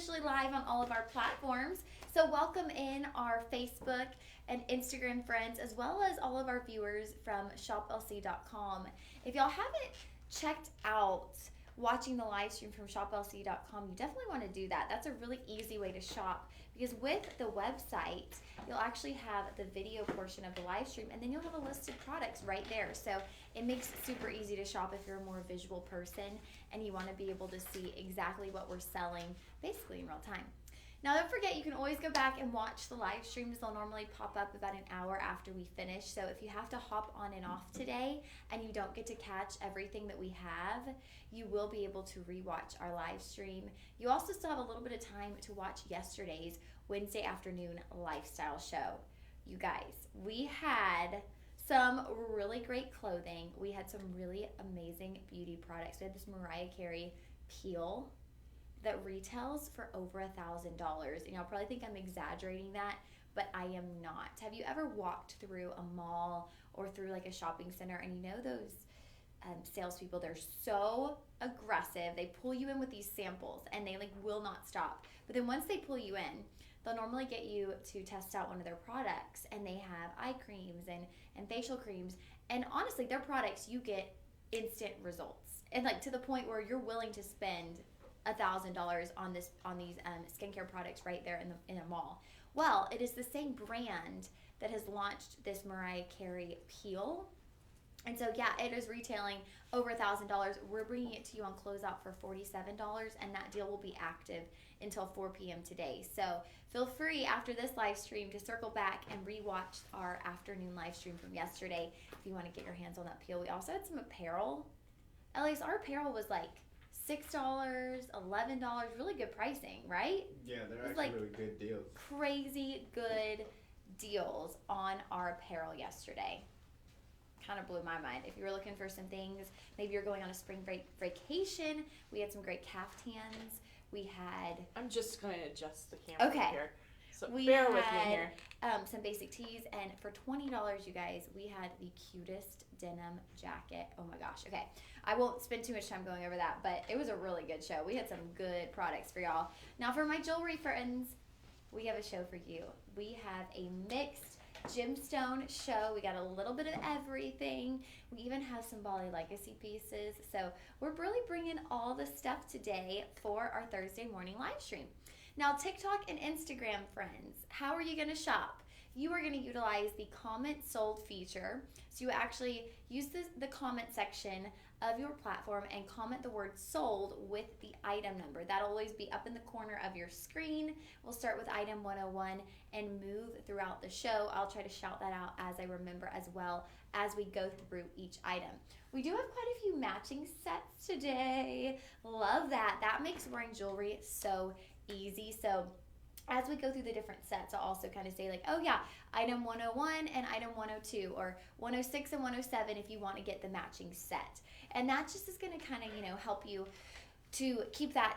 officially live on all of our platforms. So welcome in our Facebook and Instagram friends, as well as all of our viewers from shoplc.com. If y'all haven't checked out watching the live stream from shoplc.com, you definitely want to do that. That's a really easy way to shop, because with the website, you'll actually have the video portion of the live stream, and then you'll have a list of products right there. So it makes it super easy to shop if you're a more visual person and you want to be able to see exactly what we're selling basically in real time. Now, don't forget, you can always go back and watch the live streams. They'll normally pop up about an hour after we finish. So if you have to hop on and off today and you don't get to catch everything that we have, you will be able to rewatch our live stream. You also still have a little bit of time to watch yesterday's Wednesday afternoon lifestyle show. You guys, we had some really great clothing. We had some really amazing beauty products. We had this Mariah Carey peel that retails for over $1,000. And y'all probably think I'm exaggerating that, but I am not. Have you ever walked through a mall or through like a shopping center, and you know those salespeople, they're so aggressive. They pull you in with these samples and they like will not stop. But then once they pull you in, they'll normally get you to test out one of their products, and they have eye creams and facial creams. And honestly, their products, you get instant results. And like to the point where you're willing to spend $1,000 on these skincare products right there in a mall. Well, it is the same brand that has launched this Mariah Carey peel. And so, yeah, it is retailing over $1,000. We're bringing it to you on closeout for $47, and that deal will be active until 4 p.m. today. So feel free after this live stream to circle back and rewatch our afternoon live stream from yesterday if you want to get your hands on that peel. We also had some apparel. At least our apparel was like $6, $11, really good pricing, right? Yeah, they're actually like really good deals. Crazy good deals on our apparel yesterday. Kind of blew my mind. If you were looking for some things, maybe you're going on a spring break vacation, we had some great caftans. We had... I'm just going to adjust the camera here. So we bear had, with me here. Some basic tees, and for $20, you guys, we had the cutest denim jacket. Oh my gosh. Okay. I won't spend too much time going over that, but it was a really good show. We had some good products for y'all. Now, for my jewelry friends, we have a show for you. We have a mixed gemstone show. We got a little bit of everything. We even have some Bali Legacy pieces. So we're really bringing all the stuff today for our Thursday morning live stream. Now, TikTok and Instagram friends, how are you going to shop? You are going to utilize the comment sold feature. So you actually use the comment section of your platform and comment the word sold with the item number. That'll always be up in the corner of your screen. We'll start with item 101 and move throughout the show. I'll try to shout that out as I remember as well as we go through each item. We do have quite a few matching sets today. Love that. That makes wearing jewelry so easy. So as we go through the different sets, I'll also kind of say like, oh yeah, item 101 and item 102, or 106 and 107 if you want to get the matching set. And that just is going to kind of, help you to keep that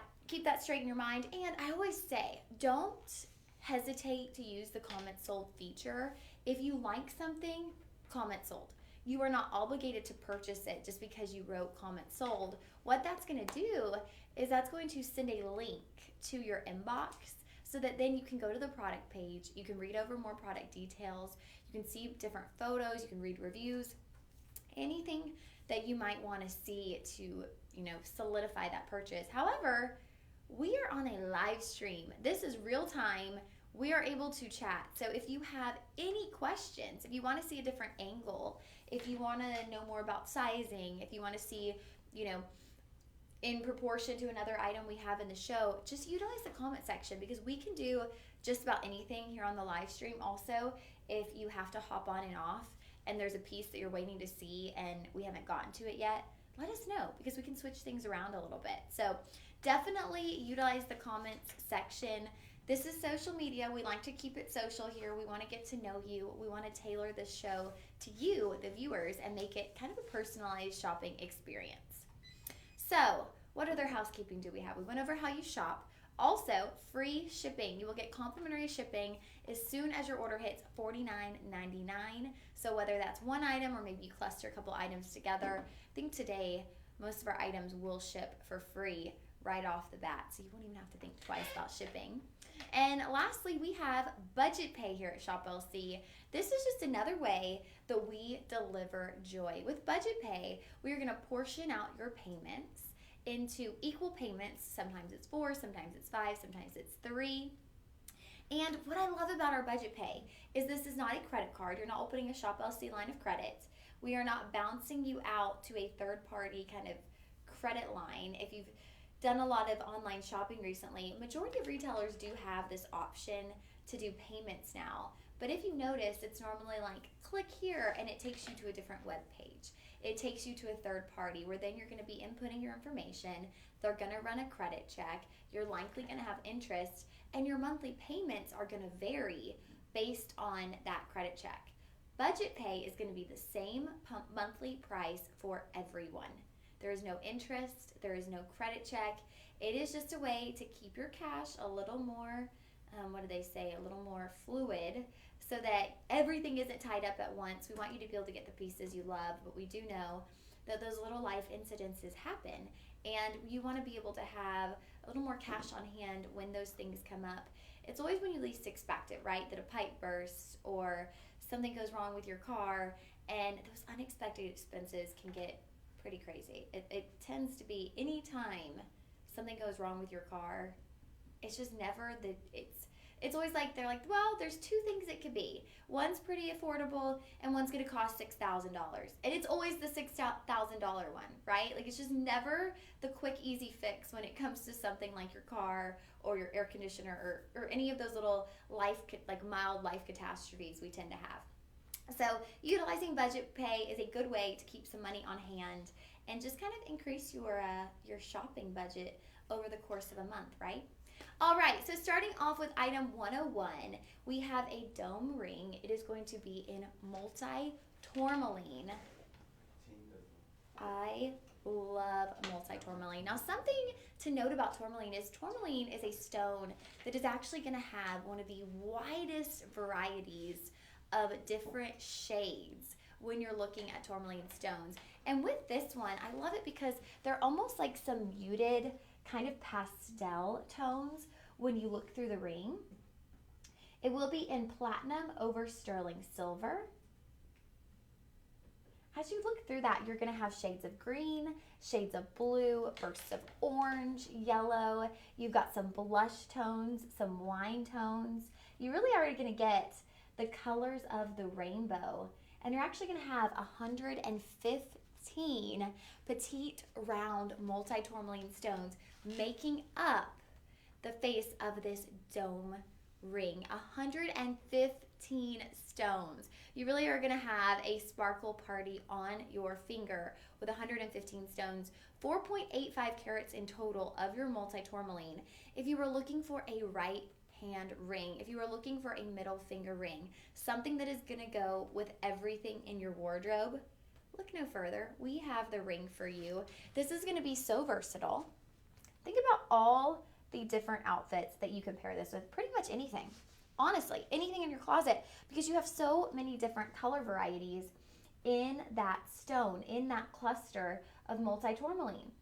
straight in your mind. And I always say, don't hesitate to use the comment sold feature. If you like something, comment sold. You are not obligated to purchase it just because you wrote comment sold. What that's going to do is that's going to send a link to your inbox, so that then you can go to the product page, you can read over more product details, you can see different photos, you can read reviews, anything that you might want to see to, solidify that purchase. However, we are on a live stream. This is real time. We are able to chat. So if you have any questions, if you want to see a different angle, if you want to know more about sizing, if you want to see, in proportion to another item we have in the show, just utilize the comment section, because we can do just about anything here on the live stream. Also, if you have to hop on and off and there's a piece that you're waiting to see and we haven't gotten to it yet, let us know, because we can switch things around a little bit. So definitely utilize the comments section. This is social media. We like to keep it social here. We want to get to know you. We want to tailor this show to you, the viewers, and make it kind of a personalized shopping experience. So, what other housekeeping do we have? We went over how you shop. Also, free shipping. You will get complimentary shipping as soon as your order hits $49.99. So whether that's one item or maybe you cluster a couple items together, I think today most of our items will ship for free right off the bat, so you won't even have to think twice about shipping. And lastly, we have Budget Pay here at Shop LC. This is just another way that we deliver joy. With Budget Pay, we are going to portion out your payments into equal payments. Sometimes it's 4, sometimes it's 5, sometimes it's 3. And what I love about our Budget Pay is this is not a credit card. You're not opening a Shop LC line of credit. We are not bouncing you out to a third-party kind of credit line. If you've done a lot of online shopping recently, majority of retailers do have this option to do payments now. But if you notice, it's normally like click here and it takes you to a different web page. It takes you to a third party where then you're going to be inputting your information. They're going to run a credit check. You're likely going to have interest, and your monthly payments are going to vary based on that credit check. Budget Pay is going to be the same monthly price for everyone. There is no interest. There is no credit check. It is just a way to keep your cash a little more, a little more fluid, so that everything isn't tied up at once. We want you to be able to get the pieces you love, but we do know that those little life incidences happen, and you want to be able to have a little more cash on hand when those things come up. It's always when you least expect it, right? That a pipe bursts or something goes wrong with your car, and those unexpected expenses can get pretty crazy. It tends to be any time something goes wrong with your car, it's just never it's always like they're like, well, there's two things it could be. One's pretty affordable and one's going to cost $6,000. And it's always the $6,000 one, right? Like, it's just never the quick, easy fix when it comes to something like your car or your air conditioner or any of those little mild life catastrophes we tend to have. So utilizing Budget Pay is a good way to keep some money on hand and just kind of increase your shopping budget over the course of a month, right? All right, so starting off with item 101, we have a dome ring. It is going to be in multi-tourmaline. I love multi-tourmaline. Now, something to note about tourmaline is a stone that is actually going to have one of the widest varieties of different shades when you're looking at tourmaline stones. And with this one, I love it because they're almost like some muted kind of pastel tones when you look through the ring. It will be in platinum over sterling silver. As you look through that, you're going to have shades of green, shades of blue, bursts of orange, yellow. You've got some blush tones, some wine tones. You really are going to get the colors of the rainbow. And you're actually going to have 115 petite round multi-tourmaline stones making up the face of this dome ring. 115 stones. You really are going to have a sparkle party on your finger with 115 stones. 4.85 carats in total of your multi-tourmaline. If you were looking for a right hand ring, if you were looking for a middle finger ring, something that is going to go with everything in your wardrobe, look no further. We have the ring for you. This is going to be so versatile. Think about all the different outfits that you can pair this with. Pretty much anything. Honestly, anything in your closet, because you have so many different color varieties in that stone, in that cluster of multi-tourmaline.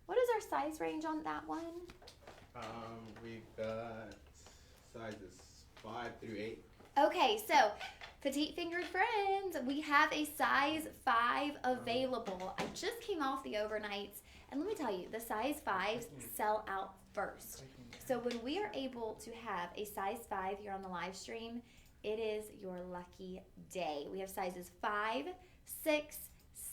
What is our size range on that one? We've got sizes 5 through 8. Okay, so petite fingered friends, we have a size 5 available. I just came off the overnights, and let me tell you, the size 5s sell out first. So when we are able to have a size 5 here on the live stream, it is your lucky day. We have sizes 5, 6,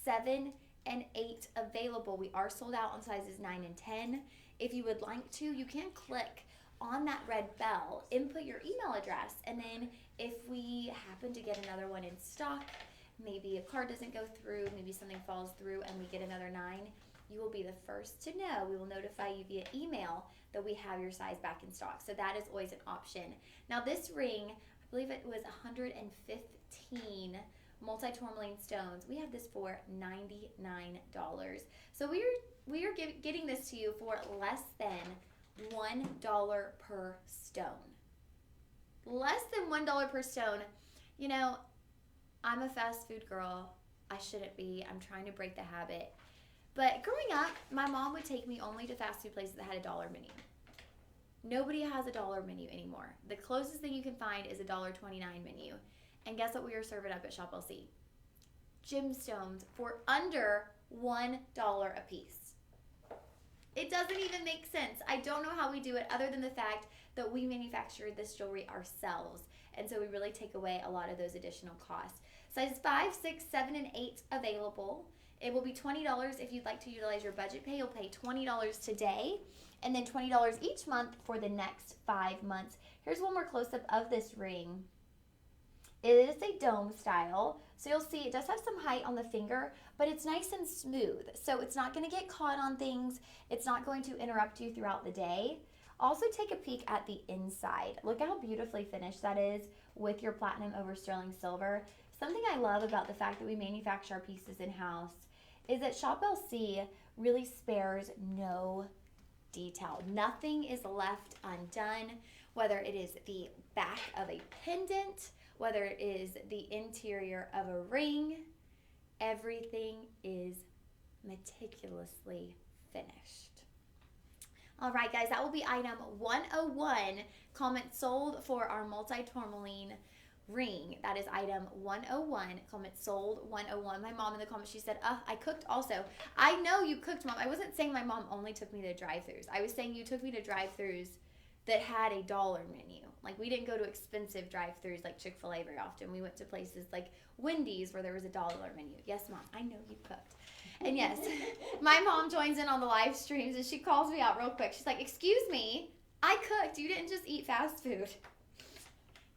7, and 8 available. We are sold out on sizes 9 and 10. If you would like to, you can click on that red bell, input your email address, and then if we happen to get another one in stock, maybe a card doesn't go through, maybe something falls through and we get another 9, you will be the first to know. We will notify you via email that we have your size back in stock. So that is always an option. Now this ring, I believe it was 115 multi-tourmaline stones. We have this for $99. So we are getting this to you for less than $1 per stone. Less than $1 per stone. You know, I'm a fast food girl. I shouldn't be. I'm trying to break the habit. But growing up, my mom would take me only to fast food places that had a dollar menu. Nobody has a dollar menu anymore. The closest thing you can find is a $1.29 menu. And guess what we were serving up at Shop LC? Gemstones for under $1 a piece. It doesn't even make sense. I don't know how we do it other than the fact that we manufacture this jewelry ourselves. And so we really take away a lot of those additional costs. Sizes 5, 6, 7, and 8 available. It will be $20 if you'd like to utilize your budget pay. You'll pay $20 today and then $20 each month for the next 5 months. Here's one more close-up of this ring. It is a dome style, so you'll see it does have some height on the finger, but it's nice and smooth, so it's not going to get caught on things. It's not going to interrupt you throughout the day. Also take a peek at the inside. Look how beautifully finished that is with your platinum over sterling silver. Something I love about the fact that we manufacture our pieces in-house is that Shop LC really spares no detail. Nothing is left undone, whether it is the back of a pendant, whether it is the interior of a ring, everything is meticulously finished. All right, guys, that will be item 101. Comment sold for our multi-tourmaline ring. That is item 101. Comment sold 101. My mom in the comments, she said, I cooked also. I know you cooked, Mom. I wasn't saying my mom only took me to drive-thrus. I was saying you took me to drive-thrus that had a dollar menu. Like, we didn't go to expensive drive-thrus like Chick-fil-A very often. We went to places like Wendy's where there was a dollar menu. Yes, Mom, I know you cooked. And yes, my mom joins in on the live streams and she calls me out real quick. She's like, excuse me, I cooked. You didn't just eat fast food.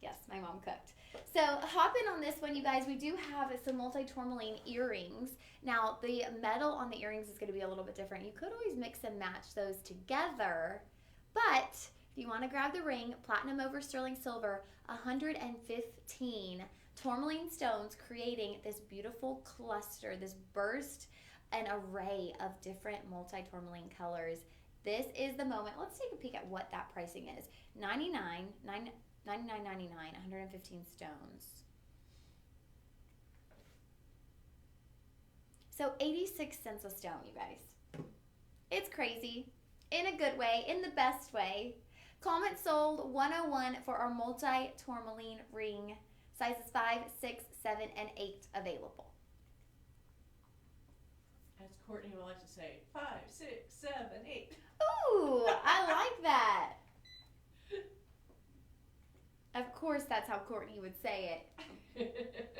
Yes, my mom cooked. So hop in on this one, you guys. We do have some multi-tourmaline earrings. Now, the metal on the earrings is going to be a little bit different. You could always mix and match those together, but if you want to grab the ring, platinum over sterling silver, 115 tourmaline stones, creating this beautiful cluster, this burst, an array of different multi-tourmaline colors. This is the moment. Let's take a peek at what that pricing is. $99.99, 115 stones. So 86 cents a stone, you guys. It's crazy. In a good way, in the best way. Comment sold 101 for our multi-tourmaline ring. Sizes 5, 6, 7, and 8 available. As Courtney would like to say, 5, 6, 7, 8. Ooh, I like that. Of course, that's how Courtney would say it.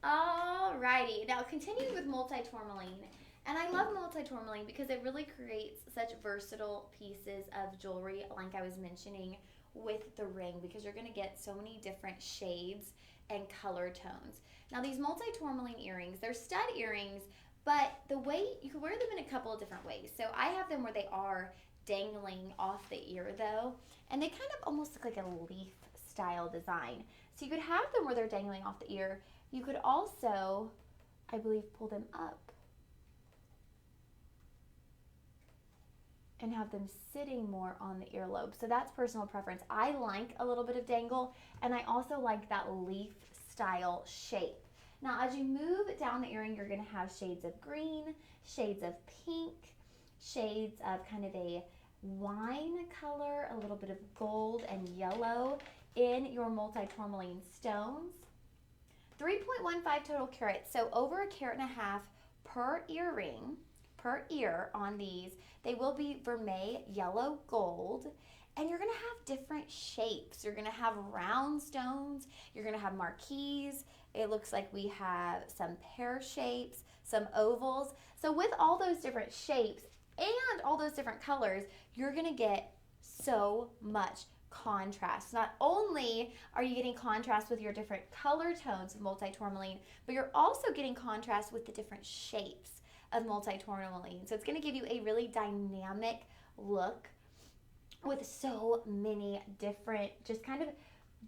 Alrighty, now continuing with multi-tourmaline. And I love multi-tourmaline because it really creates such versatile pieces of jewelry, like I was mentioning with the ring, because you're going to get so many different shades and color tones. Now, these multi-tourmaline earrings, they're stud earrings, but the way you can wear them in a couple of different ways. So I have them where they are dangling off the ear, though, and they kind of almost look like a leaf style design. So you could have them where they're dangling off the ear. You could also, I believe, pull them up and have them sitting more on the earlobe. So that's personal preference. I like a little bit of dangle, and I also like that leaf style shape. Now, as you move down the earring, you're gonna have shades of green, shades of pink, shades of kind of a wine color, a little bit of gold and yellow in your multi-tourmaline stones. 3.15 total carats, so over 1.5 carats per earring, per ear on these. They will be vermeil, yellow, gold, and you're gonna have different shapes. You're gonna have round stones, you're gonna have marquise. It looks like we have some pear shapes, some ovals. So with all those different shapes and all those different colors, you're gonna get so much contrast. Not only are you getting contrast with your different color tones of multi-tourmaline, but you're also getting contrast with the different shapes of multi-tourmaline. So it's going to give you a really dynamic look with so many different just kind of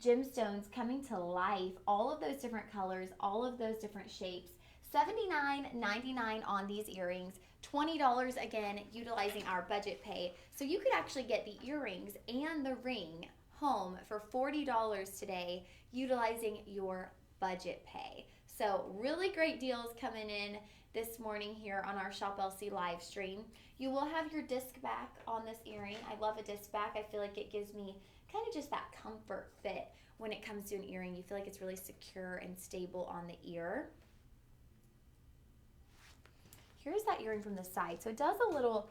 gemstones coming to life, all of those different colors, all of those different shapes. $79.99 on these earrings, $20 again, utilizing our budget pay. So you could actually get the earrings and the ring home for $40 today, utilizing your budget pay. So really great deals coming in this morning here on our Shop LC live stream. You will have your disc back on this earring. I love a disc back. I feel like it gives me kind of just that comfort fit when it comes to an earring. You feel like it's really secure and stable on the ear. Here's that earring from the side. So it does a little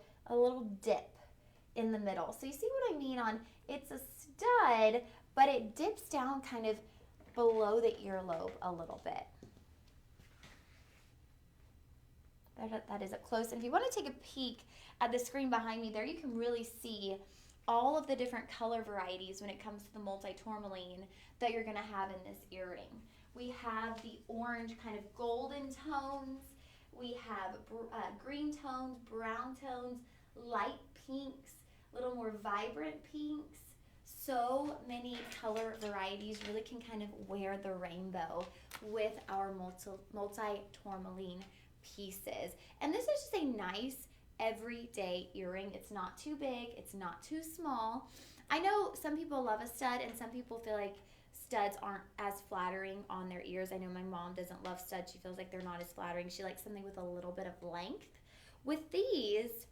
dip in the middle. So you see what I mean on, it's a stud, but it dips down kind of below the earlobe a little bit. That is up close. And if you want to take a peek at the screen behind me there, you can really see all of the different color varieties when it comes to the multi-tourmaline that you're going to have in this earring. We have the orange kind of golden tones. We have green tones, brown tones, light pinks, a little more vibrant pinks. So many color varieties, really can kind of wear the rainbow with our multi-tourmaline pieces. And this is just a nice everyday earring. It's not too big, it's not too small. I know some people love a stud and some people feel like studs aren't as flattering on their ears. I know my mom doesn't love studs. She feels like they're not as flattering. She likes something with a little bit of length. With these,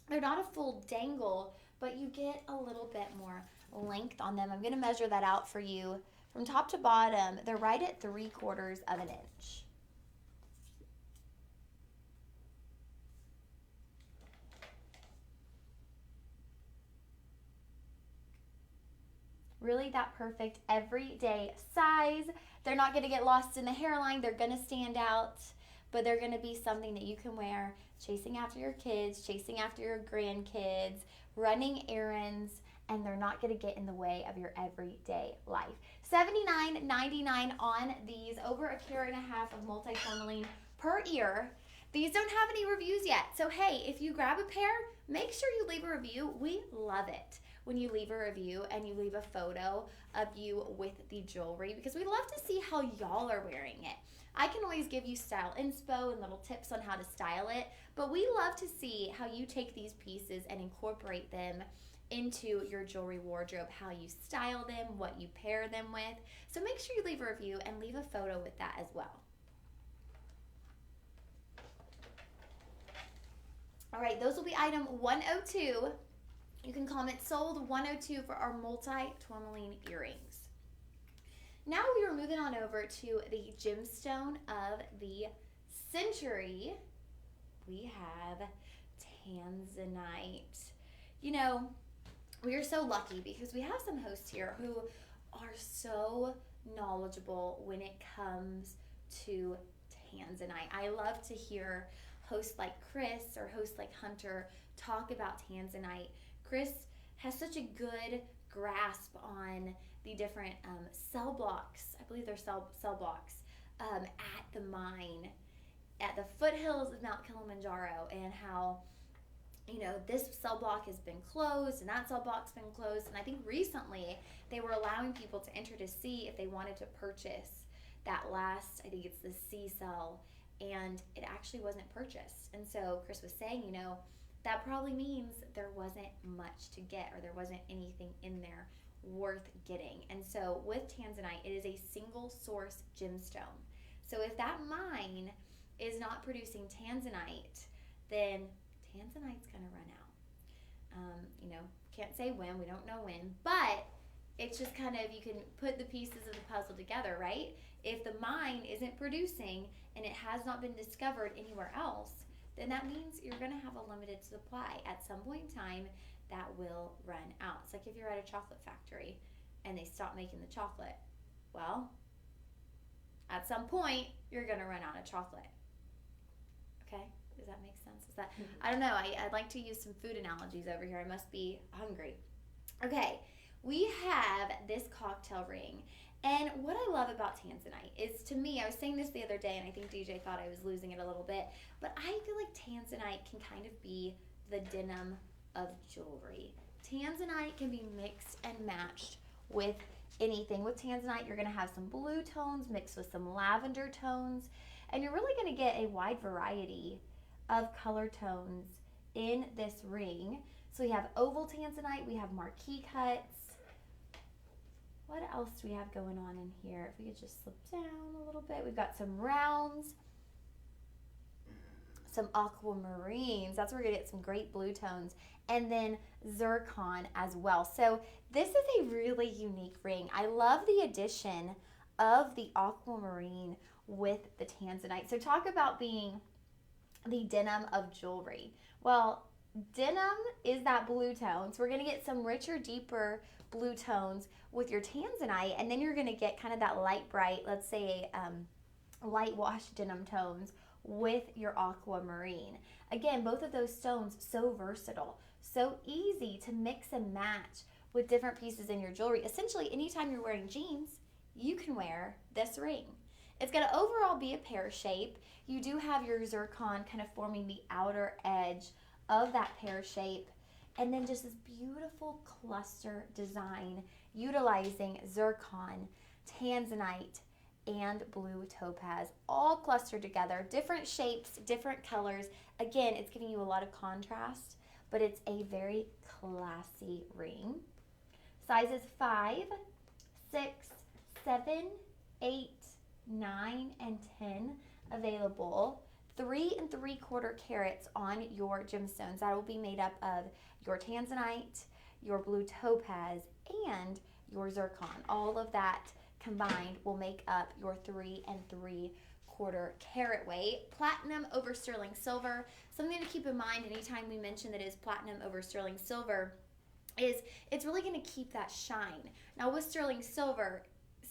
they're not a full dangle, but you get a little bit more length on them. I'm going to measure that out for you. From top to bottom, they're right at 3/4 of an inch. Really that perfect everyday size. They're not going to get lost in the hairline. They're going to stand out, but they're going to be something that you can wear chasing after your kids, chasing after your grandkids, running errands, and they're not going to get in the way of your everyday life. $79.99 on these, over 1.5 carats of multi-tourmaline per ear. These don't have any reviews yet, so hey, if you grab a pair, make sure you leave a review. We love it when you leave a review and you leave a photo of you with the jewelry, because we love to see how y'all are wearing it. I can always give you style inspo and little tips on how to style it, but we love to see how you take these pieces and incorporate them into your jewelry wardrobe, how you style them, what you pair them with. So make sure you leave a review and leave a photo with that as well. All right, those will be item 102. You can comment sold 102 for our multi-tourmaline earrings. Now we are moving on over to the gemstone of the century. We have tanzanite. You know, we are so lucky because we have some hosts here who are so knowledgeable when it comes to tanzanite. I love to hear hosts like Chris or hosts like Hunter talk about tanzanite. Chris has such a good grasp on the different cell blocks. I believe they're cell blocks at the mine, at the foothills of Mount Kilimanjaro, and how, you know, this cell block has been closed and that cell block's been closed. And I think recently they were allowing people to enter to see if they wanted to purchase that last, I think it's the C cell, and it actually wasn't purchased. And so Chris was saying, you know, that probably means there wasn't much to get, or there wasn't anything in there worth getting. And so with tanzanite, it is a single source gemstone. So if that mine is not producing tanzanite, then tanzanite's gonna run out. You know, can't say when, we don't know when, but it's just kind of, you can put the pieces of the puzzle together, right? If the mine isn't producing and it has not been discovered anywhere else, then that means you're gonna have a limited supply. At some point in time, that will run out. It's like if you're at a chocolate factory and they stop making the chocolate. Well, at some point, you're gonna run out of chocolate. Okay, does that make sense? Is that, I don't know, I'd like to use some food analogies over here. I must be hungry. Okay, we have this cocktail ring. And what I love about tanzanite is, to me, I was saying this the other day, and I think DJ thought I was losing it a little bit, but I feel like tanzanite can kind of be the denim of jewelry. Tanzanite can be mixed and matched with anything. With tanzanite, you're going to have some blue tones mixed with some lavender tones, and you're really going to get a wide variety of color tones in this ring. So we have oval tanzanite, we have marquee cuts. What else do we have going on in here? If we could just slip down a little bit. We've got some rounds. some aquamarines. That's where we're gonna get some great blue tones. And then zircon as well. So this is a really unique ring. I love the addition of the aquamarine with the tanzanite. So talk about being the denim of jewelry. Well, denim is that blue tone. So we're going to get some richer, deeper blue tones with your tanzanite, and then you're going to get kind of that light bright, let's say light wash denim tones with your aquamarine. Again, both of those stones so versatile, so easy to mix and match with different pieces in your jewelry. Essentially, anytime you're wearing jeans, you can wear this ring. It's going to overall be a pear shape. You do have your zircon kind of forming the outer edge of that pear shape. And then just this beautiful cluster design utilizing zircon, tanzanite, and blue topaz all clustered together. Different shapes, different colors. Again, it's giving you a lot of contrast, but it's a very classy ring. Sizes 5, 6, 7, 8, 9, and 10 available. 3 3/4 carats on your gemstones. That will be made up of your tanzanite, your blue topaz, and your zircon. All of that combined will make up your 3 3/4 carat weight. Platinum over sterling silver. Something to keep in mind anytime we mention that it is platinum over sterling silver is it's really going to keep that shine. Now with sterling silver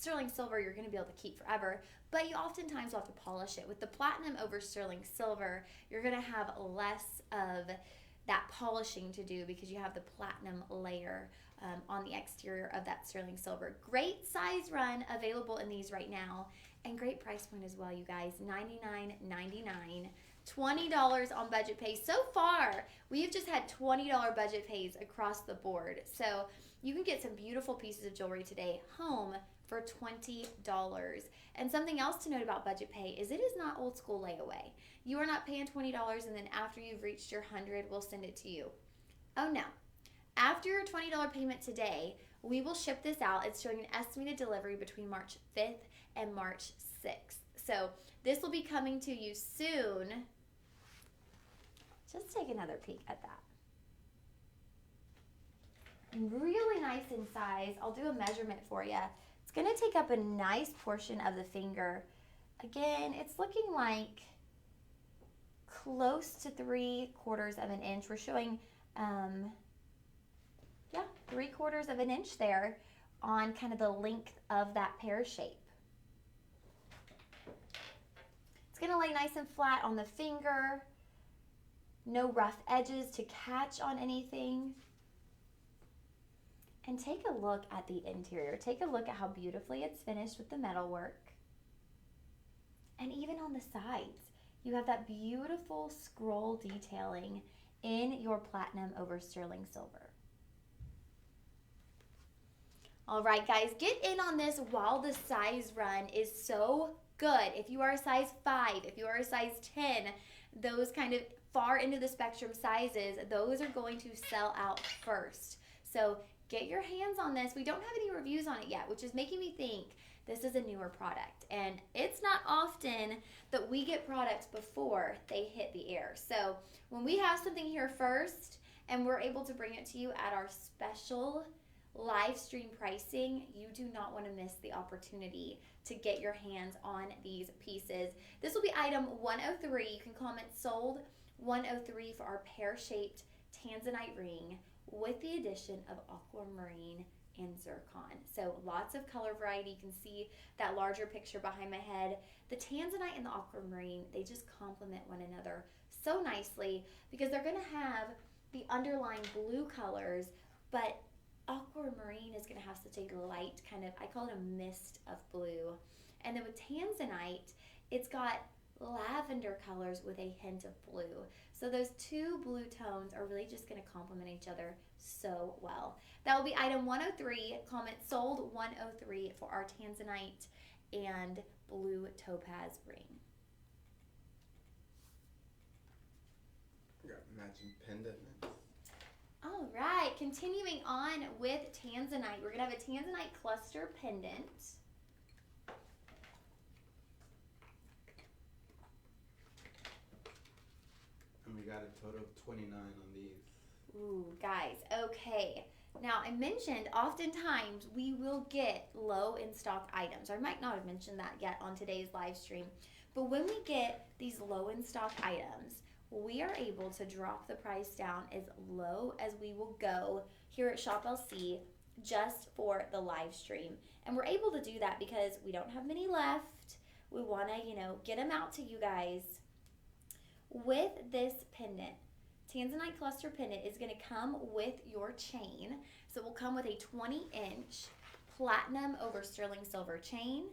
you're going to be able to keep forever, but you oftentimes will have to polish it. With the platinum over sterling silver, you're going to have less of that polishing to do because you have the platinum layer on the exterior of that sterling silver. Great size run available in these right now, and great price point as well, you guys. $99.99. $20 on budget pay. So far, we have just had $20 budget pays across the board. So you can get some beautiful pieces of jewelry today home for $20. And something else to note about budget pay is it is not old school layaway. You are not paying $20 and then after you've reached your 100, we'll send it to you. Oh no. After your $20 payment today, we will ship this out. It's showing an estimated delivery between March 5th and March 6th. So this will be coming to you soon. Just take another peek at that. Really nice in size. I'll do a measurement for you. It's going to take up a nice portion of the finger. Again, it's looking like close to 3/4 of an inch. We're showing, 3/4 of an inch there on kind of the length of that pear shape. It's going to lay nice and flat on the finger. No rough edges to catch on anything. And take a look at the interior. Take a look at how beautifully it's finished with the metalwork. And even on the sides, you have that beautiful scroll detailing in your platinum over sterling silver. All right, guys, get in on this while the size run is so good. If you are a size 5, if you are a size 10, those kind of far into the spectrum sizes, those are going to sell out first. So get your hands on this. We don't have any reviews on it yet, which is making me think this is a newer product. And it's not often that we get products before they hit the air. So when we have something here first and we're able to bring it to you at our special live stream pricing, you do not want to miss the opportunity to get your hands on these pieces. This will be item 103. You can comment sold 103 for our pear-shaped tanzanite ring with the addition of aquamarine and zircon. So lots of color variety. You can see that larger picture behind my head. The tanzanite and the aquamarine, they just complement one another so nicely because they're going to have the underlying blue colors, but aquamarine is going to have such a light kind of, I call it a mist of blue. And then with tanzanite, it's got lavender colors with a hint of blue. So those two blue tones are really just going to complement each other so well. That will be item 103. Comment sold 103 for our tanzanite and blue topaz ring. Got matching pendant. All right, continuing on with tanzanite. We're going to have a tanzanite cluster pendant. got a total of 29 on these. Ooh, guys, okay. Now, I mentioned oftentimes we will get low in stock items. I might not have mentioned that yet on today's live stream. But when we get these low in stock items, we are able to drop the price down as low as we will go here at Shop LC just for the live stream. And we're able to do that because we don't have many left. We want to, get them out to you guys. With this pendant, Tanzanite cluster pendant is going to come with your chain. So it will come with a 20-inch platinum over sterling silver chain.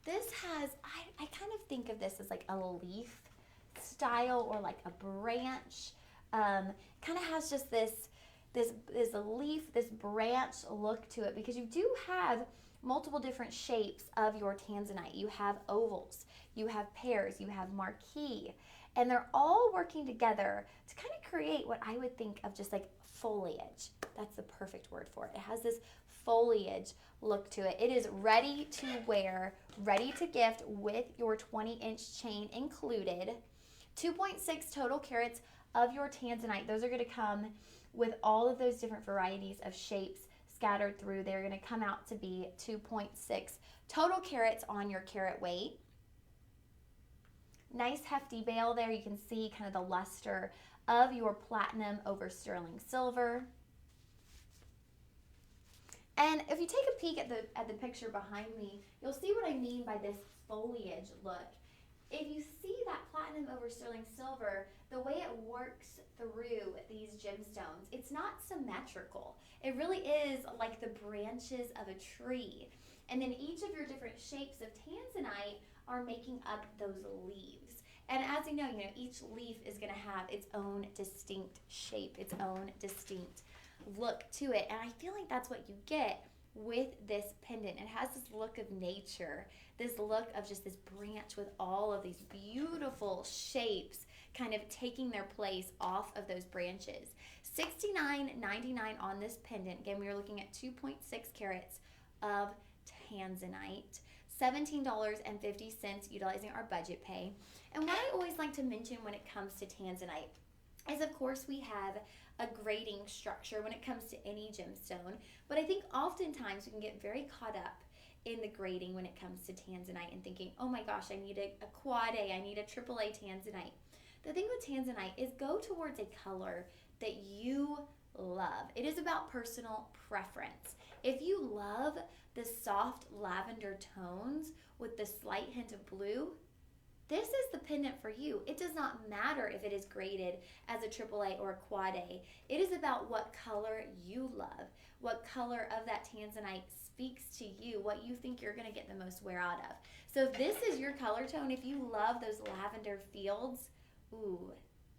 This has, I kind of think of this as like a leaf style or like a branch. Kind of has just this leaf, this branch look to it, because you do have multiple different shapes of your Tanzanite. You have ovals, you have pears, you have marquee, and they're all working together to kind of create what I would think of just like foliage. That's the perfect word for it. It has this foliage look to it. It is ready to wear, ready to gift with your 20-inch chain included. 2.6 total carats of your Tanzanite. Those are going to come with all of those different varieties of shapes scattered through. They're going to come out to be 2.6 total carats on your carat weight. Nice hefty bail there. You can see kind of the luster of your platinum over sterling silver. And if you take a peek at the picture behind me, you'll see what I mean by this foliage look. If you see that platinum over sterling silver, the way it works through these gemstones, it's not symmetrical. It really is like the branches of a tree. And then each of your different shapes of Tanzanite are making up those leaves. And as you know, each leaf is going to have its own distinct shape, its own distinct look to it. And I feel like that's what you get with this pendant. It has this look of nature, this look of just this branch with all of these beautiful shapes kind of taking their place off of those branches. $69.99 on this pendant. Again, we are looking at 2.6 carats of Tanzanite. $17.50 utilizing our budget pay. And what I always like to mention when it comes to Tanzanite is, of course, we have a grading structure when it comes to any gemstone, but I think oftentimes we can get very caught up in the grading when it comes to Tanzanite and thinking, oh my gosh, I need a quad A, I need a triple A Tanzanite. The thing with Tanzanite is go towards a color that you love. It is about personal preference. If you love the soft lavender tones with the slight hint of blue, this is the pendant for you. It does not matter if it is graded as a AAA or a quad A. It is about what color you love, what color of that Tanzanite speaks to you, what you think you're going to get the most wear out of. So if this is your color tone, if you love those lavender fields, ooh,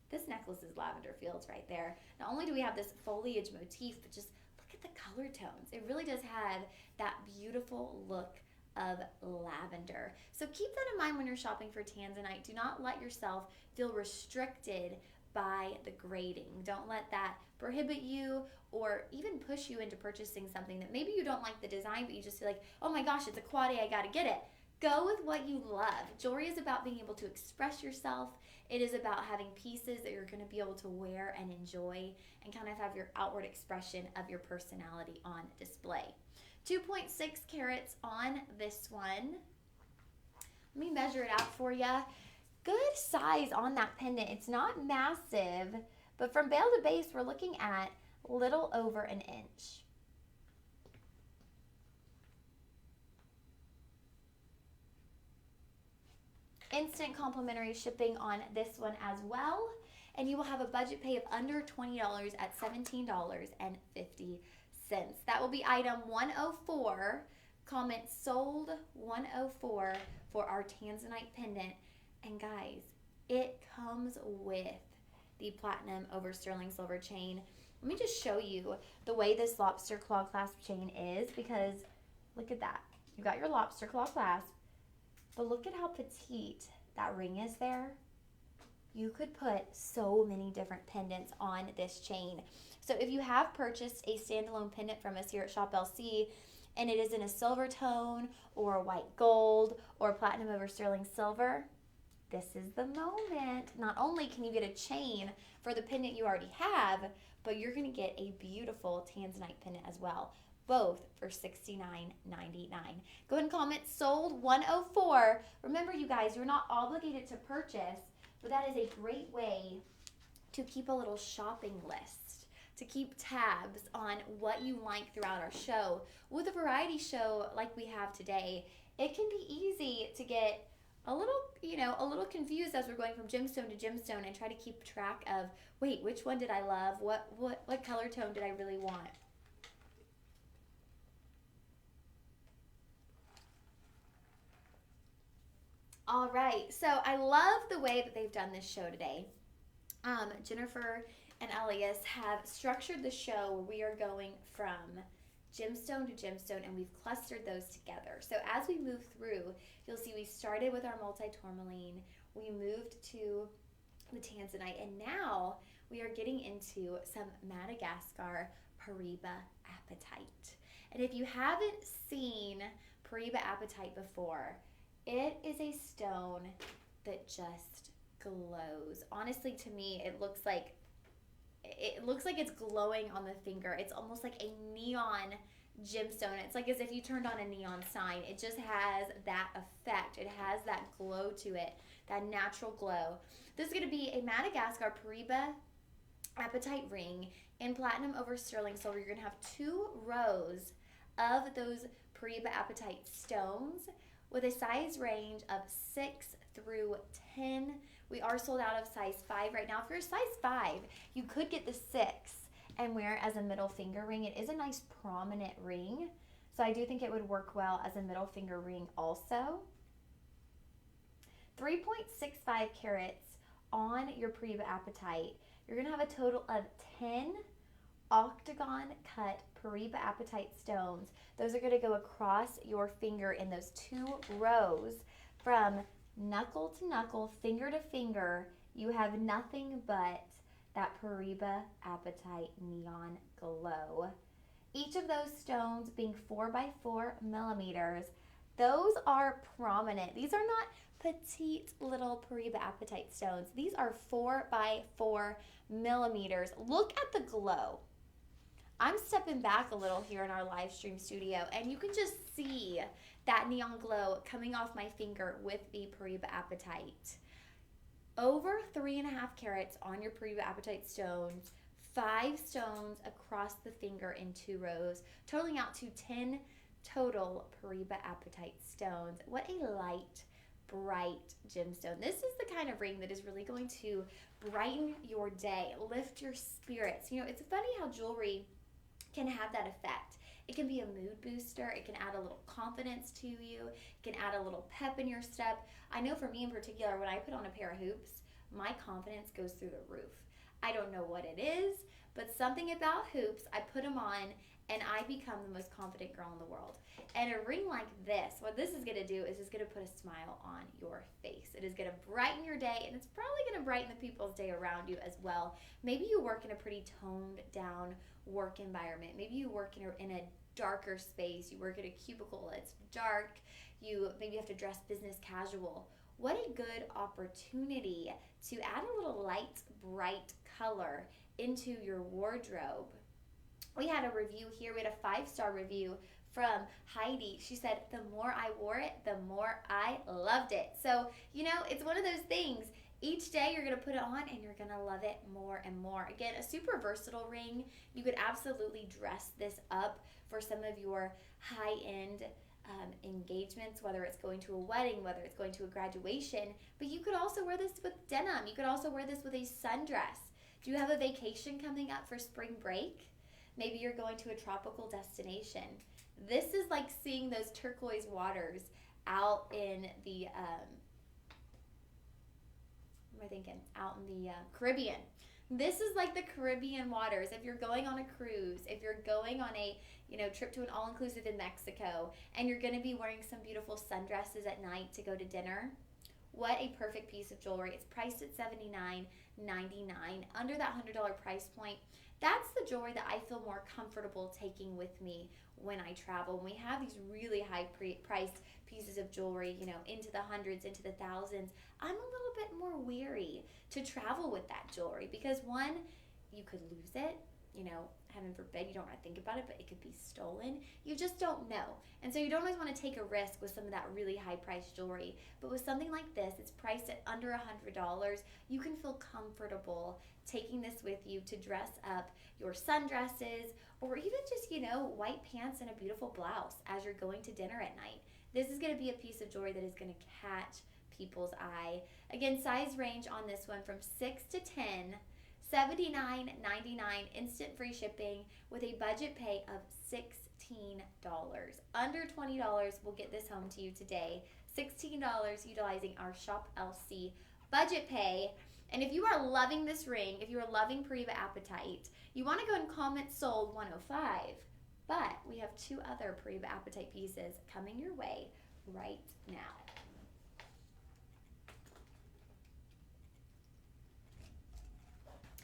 this necklace is lavender fields right there. Not only do we have this foliage motif, but just look at the color tones. It really does have that beautiful look of lavender. So keep that in mind when you're shopping for Tanzanite. Do not let yourself feel restricted by the grading. Don't let that prohibit you or even push you into purchasing something that maybe you don't like the design, but you just feel like, oh my gosh, it's a quad A, I gotta get it. Go with what you love. Jewelry is about being able to express yourself. It is about having pieces that you're going to be able to wear and enjoy and kind of have your outward expression of your personality on display. 2.6 carats on this one. Let me measure it out for you. Good size on that pendant. It's not massive, but from bail to base, we're looking at a little over an inch. Instant complimentary shipping on this one as well. And you will have a budget pay of under $20 at $17.50. That will be item 104. Comment sold 104 for our Tanzanite pendant. And guys, it comes with the platinum over sterling silver chain. Let me just show you the way this lobster claw clasp chain is, because look at that. You got your lobster claw clasp. But look at how petite that ring is there. You could put so many different pendants on this chain. So if you have purchased a standalone pendant from us here at Shop LC and it is in a silver tone or a white gold or platinum over sterling silver, this is the moment. Not only can you get a chain for the pendant you already have, but you're going to get a beautiful tanzanite pendant as well, both for $69.99. Go ahead and comment sold 104. Remember, you guys, you're not obligated to purchase, but that is a great way to keep a little shopping list, to keep tabs on what you like throughout our show. With a variety show like we have today, it can be easy to get a little confused as we're going from gemstone to gemstone and try to keep track of, wait, which one did I love? What color tone did I really want? All right, so I love the way that they've done this show today. Jennifer and Elias have structured the show where we are going from gemstone to gemstone, and we've clustered those together. So as we move through, you'll see we started with our multi-tourmaline, we moved to the tanzanite, and now we are getting into some Madagascar Paraiba apatite. And if you haven't seen Paraiba apatite before, it is a stone that just glows. Honestly, to me, it looks like it's glowing on the finger. It's almost like a neon gemstone. It's like as if you turned on a neon sign. It just has that effect. It has that glow to it, that natural glow. This is going to be a Madagascar Paraiba apatite ring in platinum over sterling silver. You're going to have 2 rows of those Paraiba apatite stones with a size range of 6 through 10. We are sold out of size 5 right now. If you're a size 5, you could get the 6 and wear it as a middle finger ring. It is a nice prominent ring, so I do think it would work well as a middle finger ring also. 3.65 carats on your Paraiba apatite. You're going to have a total of 10 octagon cut Paraiba apatite stones. Those are going to go across your finger in those 2 rows from knuckle to knuckle, finger to finger. You have nothing but that Paraiba apatite neon glow. Each of those stones being 4 by 4 millimeters. Those are prominent. These are not petite little Paraiba apatite stones. These are 4 by 4 millimeters. Look at the glow. I'm stepping back a little here in our live stream studio, and you can just see that neon glow coming off my finger with the Paraiba apatite. Over 3.5 carats on your Paraiba apatite stones, 5 stones across the finger in 2 rows, totaling out to 10 total Paraiba apatite stones. What a light, bright gemstone. This is the kind of ring that is really going to brighten your day, lift your spirits. You know, it's funny how jewelry can have that effect. It can be a mood booster. It can add a little confidence to you. It can add a little pep in your step. I know for me in particular, when I put on a pair of hoops, my confidence goes through the roof. I don't know what it is, but something about hoops, I put them on and I become the most confident girl in the world. And a ring like this, what this is going to do is it's going to put a smile on your face. It is going to brighten your day, and it's probably going to brighten the people's day around you as well. Maybe you work in a pretty toned down work environment. Maybe you work in a darker space. You work at a cubicle. It's dark. You maybe have to dress business casual. What a good opportunity to add a little light, bright color into your wardrobe. We had a review here. We had a 5-star review from Heidi. She said, the more I wore it, the more I loved it. So, you know, it's one of those things. Each day you're going to put it on and you're going to love it more and more. Again, a super versatile ring. You could absolutely dress this up for some of your high-end engagements, whether it's going to a wedding, whether it's going to a graduation. But you could also wear this with denim. You could also wear this with a sundress. Do you have a vacation coming up for spring break? Maybe you're going to a tropical destination. This is like seeing those turquoise waters out in the, out in the Caribbean. This is like the Caribbean waters. If you're going on a cruise, if you're going on a trip to an all-inclusive in Mexico, and you're going to be wearing some beautiful sundresses at night to go to dinner, what a perfect piece of jewelry. It's priced at $79.99, under that $100 price point. That's the jewelry that I feel more comfortable taking with me when I travel. When we have these really high priced pieces of jewelry, you know, into the hundreds, into the thousands, I'm a little bit more weary to travel with that jewelry because one, you could lose it, you know, heaven forbid, you don't want to think about it, but it could be stolen. You just don't know. And so you don't always want to take a risk with some of that really high priced jewelry. But with something like this, it's priced at under $100. You can feel comfortable taking this with you to dress up your sundresses or even just, you know, white pants and a beautiful blouse as you're going to dinner at night. This is going to be a piece of jewelry that is going to catch people's eye. Again, size range on this one from 6 to 10. $79.99 instant free shipping with a budget pay of $16. Under $20 will get this home to you today. $16 utilizing our Shop LC budget pay. And if you are loving this ring, if you are loving Pariba Apatite, you want to go and comment sold 105. But we have two other Pariba Apatite pieces coming your way right now.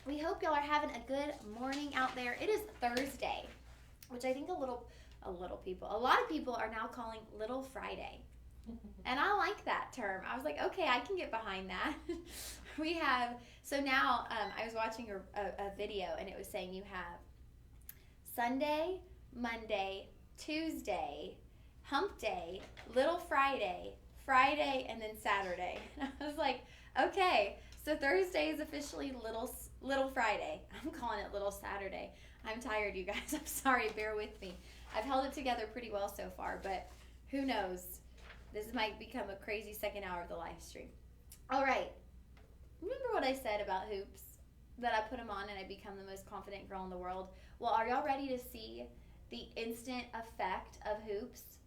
We hope y'all are having a good morning out there. It is Thursday, which I think a lot of people are now calling Little Friday. And I like that term. I was like, okay, I can get behind that. So now I was watching a video and it was saying you have Sunday, Monday, Tuesday, Hump Day, Little Friday, Friday, and then Saturday. And I was like, okay, so Thursday is officially Little Friday. I'm calling it Little Saturday. I'm tired, you guys. I'm sorry. Bear with me. I've held it together pretty well so far, but who knows? This might become a crazy second hour of the live stream. All right. Remember what I said about hoops? That I put them on and I become the most confident girl in the world? Well, are y'all ready to see the instant effect of hoops?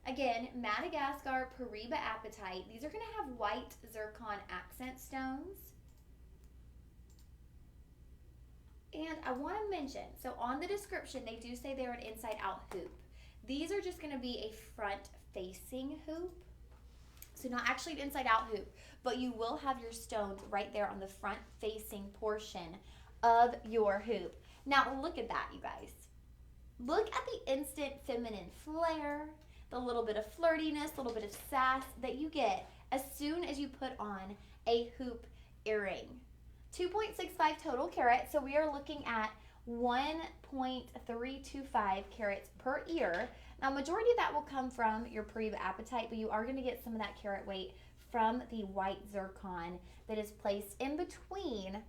Again, Madagascar Pariba Apatite. These are going to have white zircon accent stones. And I want to mention, so on the description, they do say they're an inside-out hoop. These are just going to be a front-facing hoop. So not actually an inside-out hoop, but you will have your stones right there on the front-facing portion of your hoop. Now, look at that, you guys. Look at the instant feminine flair, the little bit of flirtiness, a little bit of sass that you get as soon as you put on a hoop earring. 2.65 total carats, so we are looking at 1.325 carats per ear. Now, majority of that will come from your Pariba Apatite, but you are going to get some of that carat weight from the white zircon that is placed in between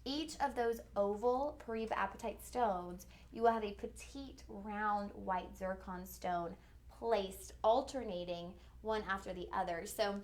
each of those oval Pariba Apatite stones. You will have a petite round white zircon stone placed alternating one after the other. So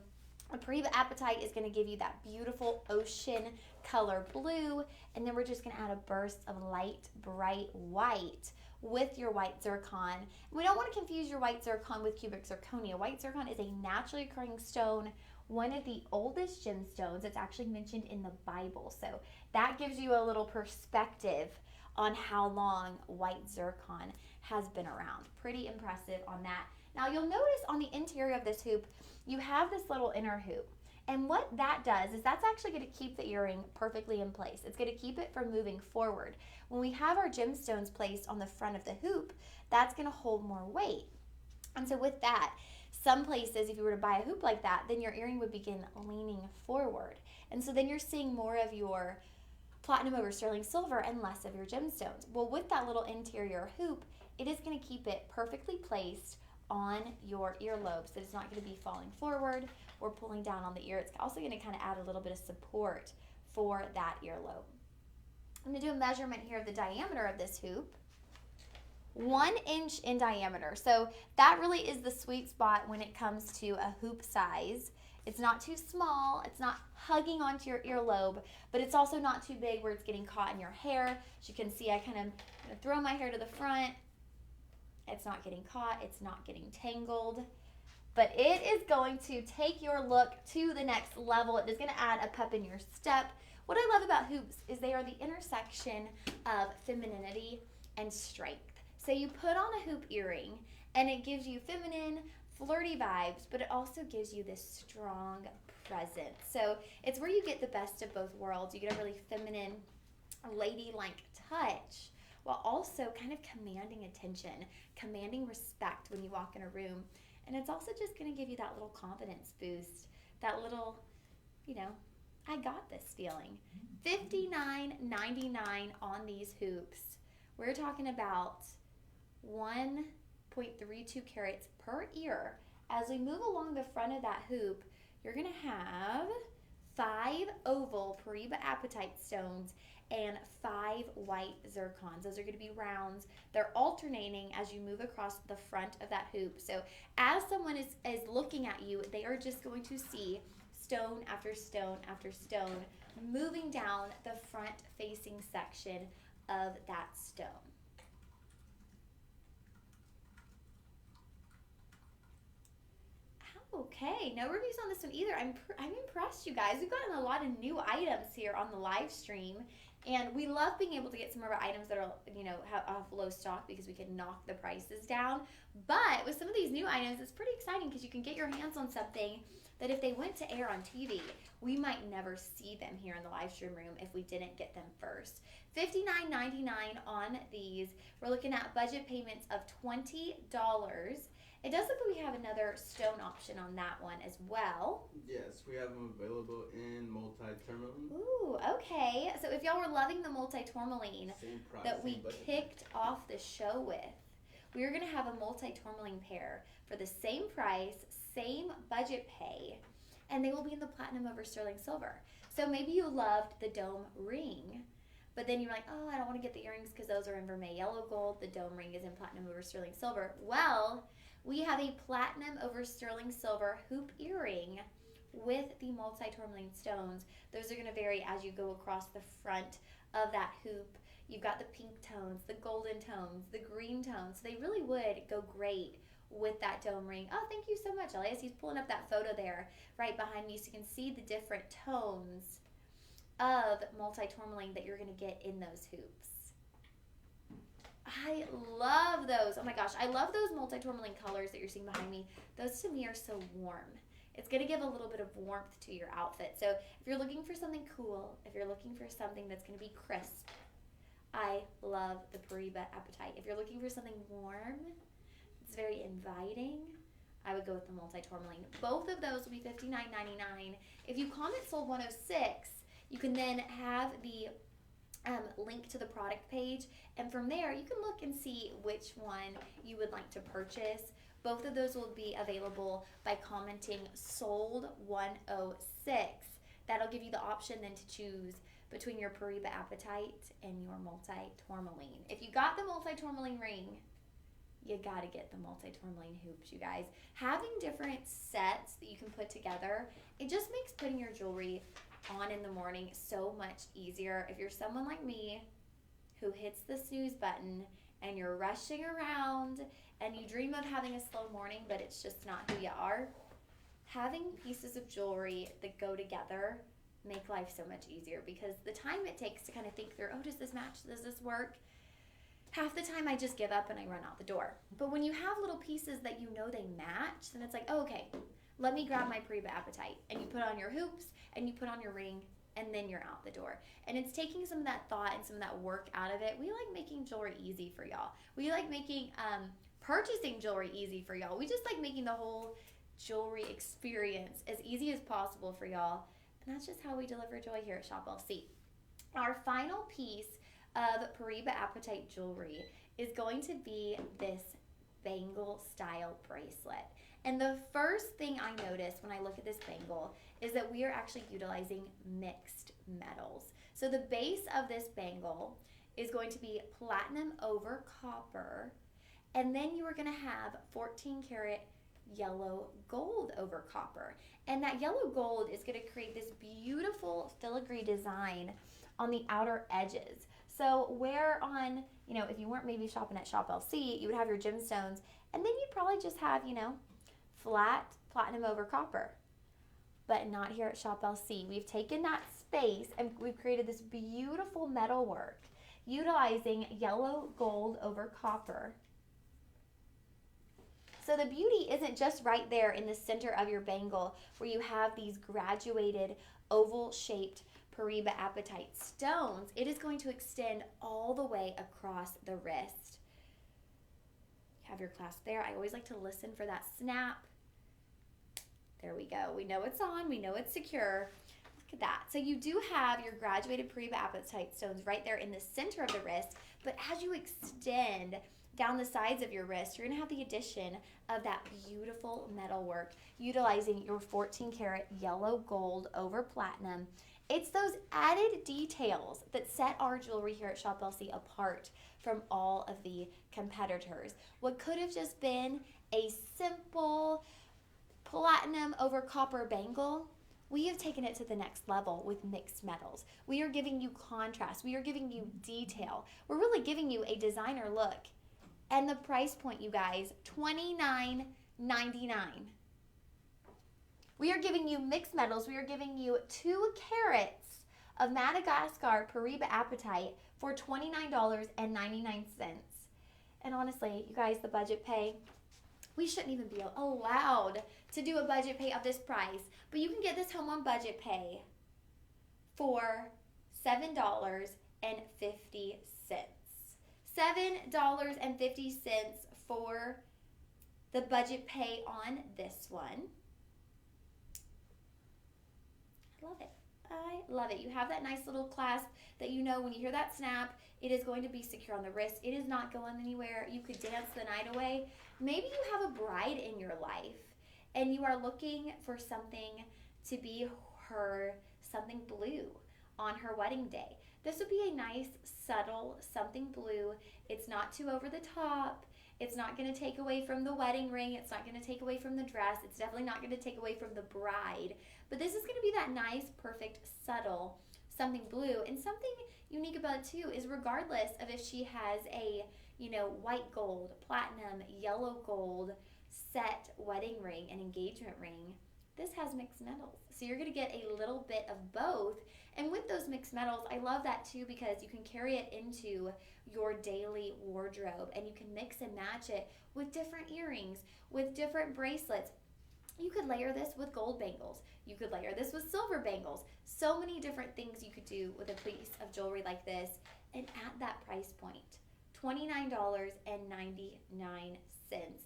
a Pariba Apatite is going to give you that beautiful ocean color blue, and then we're just going to add a burst of light bright white with your white zircon. We don't want to confuse your white zircon with cubic zirconia. White zircon is a naturally occurring stone, one of the oldest gemstones. It's actually mentioned in the Bible, so that gives you a little perspective on how long white zircon has been around. Pretty impressive on that. Now you'll notice on the interior of this hoop, you have this little inner hoop. And what that does is that's actually going to keep the earring perfectly in place. It's going to keep it from moving forward. When we have our gemstones placed on the front of the hoop, that's going to hold more weight. And so with that, some places, if you were to buy a hoop like that, then your earring would begin leaning forward. And so then you're seeing more of your platinum over sterling silver and less of your gemstones. Well, with that little interior hoop, it is going to keep it perfectly placed on your earlobes, that it's not going to be falling forward or pulling down on the ear. It's also going to kind of add a little bit of support for that earlobe. I'm going to do a measurement here of the diameter of this hoop. 1 inch in diameter. So that really is the sweet spot when it comes to a hoop size. It's not too small, it's not hugging onto your earlobe, but it's also not too big where it's getting caught in your hair. As you can see, I kind of throw my hair to the front. It's not getting caught, it's not getting tangled, but it is going to take your look to the next level. It is going to add a pep in your step. What I love about hoops is they are the intersection of femininity and strength. So you put on a hoop earring and it gives you feminine, flirty vibes, but it also gives you this strong presence. So it's where you get the best of both worlds. You get a really feminine ladylike touch while also kind of commanding attention, commanding respect when you walk in a room. And it's also just going to give you that little confidence boost, that little, I got this feeling. $59.99 on these hoops. We're talking about 1.32 carats per ear. As we move along the front of that hoop, you're going to have 5 oval Paraiba apatite stones and 5 white zircons. Those are going to be rounds. They're alternating as you move across the front of that hoop. So as someone is looking at you, they are just going to see stone after stone after stone moving down the front facing section of that stone. Okay, no reviews on this one either. I'm impressed, you guys. We've gotten a lot of new items here on the live stream, and we love being able to get some of our items that are, have low stock because we can knock the prices down. But with some of these new items, it's pretty exciting because you can get your hands on something that if they went to air on TV, we might never see them here in the live stream room if we didn't get them first. $59.99 on these. We're looking at budget payments of $20. It does look like we have another stone option on that one as well. Yes, we have them available in multi-tourmaline. Ooh, okay. So if y'all were loving the multi-tourmaline that we kicked off the show with, we are going to have a multi-tourmaline pair for the same price, same budget pay, and they will be in the platinum over sterling silver. So maybe you loved the dome ring, but then you're like, oh, I don't want to get the earrings because those are in vermeil yellow gold. The dome ring is in platinum over sterling silver. Well, we have a platinum over sterling silver hoop earring with the multi-tourmaline stones. Those are going to vary as you go across the front of that hoop. You've got the pink tones, the golden tones, the green tones. So they really would go great with that dome ring. Oh, thank you so much, Elias. He's pulling up that photo there right behind me so you can see the different tones of multi-tourmaline that you're going to get in those hoops. I love those. Oh my gosh, I love those multi-tourmaline colors that you're seeing behind me. Those to me are so warm. It's going to give a little bit of warmth to your outfit. So if you're looking for something cool, if you're looking for something that's going to be crisp, I love the Paraiba apatite. If you're looking for something warm, it's very inviting, I would go with the multi-tourmaline. Both of those will be $59.99. If you comment sold 106, you can then have the link to the product page, and from there you can look and see which one you would like to purchase. Both of those will be available by commenting sold 106. That'll give you the option then to choose between your Paraiba apatite and your multi-tourmaline. If you got the multi-tourmaline ring, you gotta get the multi-tourmaline hoops, you guys. Having different sets that you can put together, it just makes putting your jewelry on in the morning so much easier. If you're someone like me who hits the snooze button and you're rushing around and you dream of having a slow morning but it's just not who you are, having pieces of jewelry that go together make life so much easier, because the time it takes to kind of think through, oh, does this match, does this work, half the time I just give up and I run out the door. But when you have little pieces that you know they match, then it's like, oh, okay, let me grab my Paraiba apatite, and you put on your hoops and you put on your ring, and then you're out the door. And it's taking some of that thought and some of that work out of it. We like making jewelry easy for y'all. We like making purchasing jewelry easy for y'all. We just like making the whole jewelry experience as easy as possible for y'all. And that's just how we deliver joy here at Shop LC. Our final piece of Paraiba apatite jewelry is going to be this bangle style bracelet. And the first thing I notice when I look at this bangle is that we are actually utilizing mixed metals. So the base of this bangle is going to be platinum over copper, and then you are going to have 14 karat yellow gold over copper. And that yellow gold is going to create this beautiful filigree design on the outer edges. So where on, if you weren't maybe shopping at Shop LC, you would have your gemstones, and then you'd probably just have, flat platinum over copper. But not here at Shop LC. We've taken that space and we've created this beautiful metal work utilizing yellow gold over copper. So the beauty isn't just right there in the center of your bangle where you have these graduated oval shaped Pariba Apatite stones, it is going to extend all the way across the wrist. Have your clasp there. I always like to listen for that snap. There we go. We know it's on. We know it's secure. Look at that. So you do have your graduated Pariba Apatite stones right there in the center of the wrist, but as you extend down the sides of your wrist, you're going to have the addition of that beautiful metal work utilizing your 14 karat yellow gold over platinum. It's those added details that set our jewelry here at Shop LC apart from all of the competitors. What could have just been a simple platinum over copper bangle, we have taken it to the next level with mixed metals. We are giving you contrast. We are giving you detail. We're really giving you a designer look. And the price point, you guys, $29.99. We are giving you mixed metals. We are giving you 2 carats of Madagascar Pariba Apatite for $29.99. And honestly, you guys, the budget pay, we shouldn't even be allowed to do a budget pay of this price. But you can get this home on budget pay for $7.50. $7.50 for the budget pay on this one. I love it. I love it. You have that nice little clasp that you know when you hear that snap, it is going to be secure on the wrist. It is not going anywhere. You could dance the night away. Maybe you have a bride in your life and you are looking for something to be her something blue on her wedding day. This would be a nice, subtle something blue. It's not too over the top. It's not going to take away from the wedding ring. It's not going to take away from the dress. It's definitely not going to take away from the bride. But this is going to be that nice, perfect, subtle something blue. And something unique about it too is regardless of if she has a, white gold, platinum, yellow gold set wedding ring and engagement ring, this has mixed metals. So you're going to get a little bit of both. And with those mixed metals, I love that too because you can carry it into your daily wardrobe and you can mix and match it with different earrings, with different bracelets. You could layer this with gold bangles. You could layer this with silver bangles. So many different things you could do with a piece of jewelry like this. And at that price point, $29.99.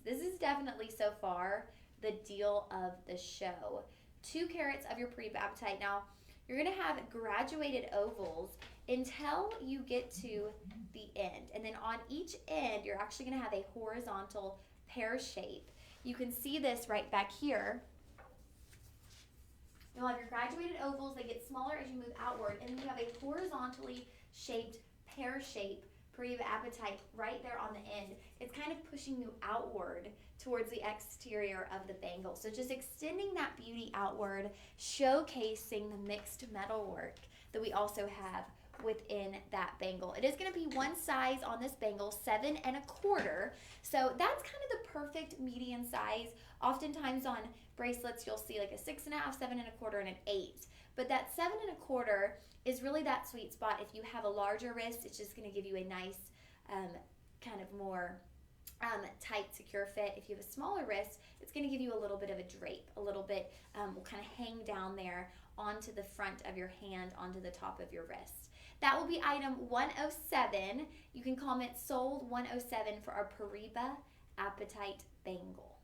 This is definitely so far the deal of the show. 2 carats of your Pariba Apatite. Now, you're going to have graduated ovals until you get to the end. And then on each end, you're actually going to have a horizontal pear shape. You can see this right back here. You'll have your graduated ovals. They get smaller as you move outward. And then you have a horizontally shaped pear shape Pariba Apatite right there on the end. It's kind of pushing you outward towards the exterior of the bangle. So just extending that beauty outward, showcasing the mixed metal work that we also have within that bangle. It is going to be one size on this bangle, 7 1/4. So that's kind of the perfect median size. Oftentimes on bracelets, you'll see like a 6 1/2, 7 1/4, and an 8. But that 7 1/4 is really that sweet spot. If you have a larger wrist, it's just going to give you a nice kind of more tight, secure fit. If you have a smaller wrist, it's going to give you a little bit of a drape, a little bit will kind of hang down there onto the front of your hand, onto the top of your wrist. That will be item 107. You can comment sold 107 for our Pariba Apatite bangle.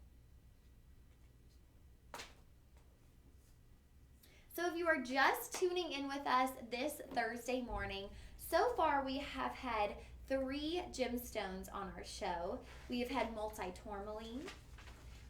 So if you are just tuning in with us this Thursday morning, so far we have had 3 gemstones on our show. We have had multi-tourmaline.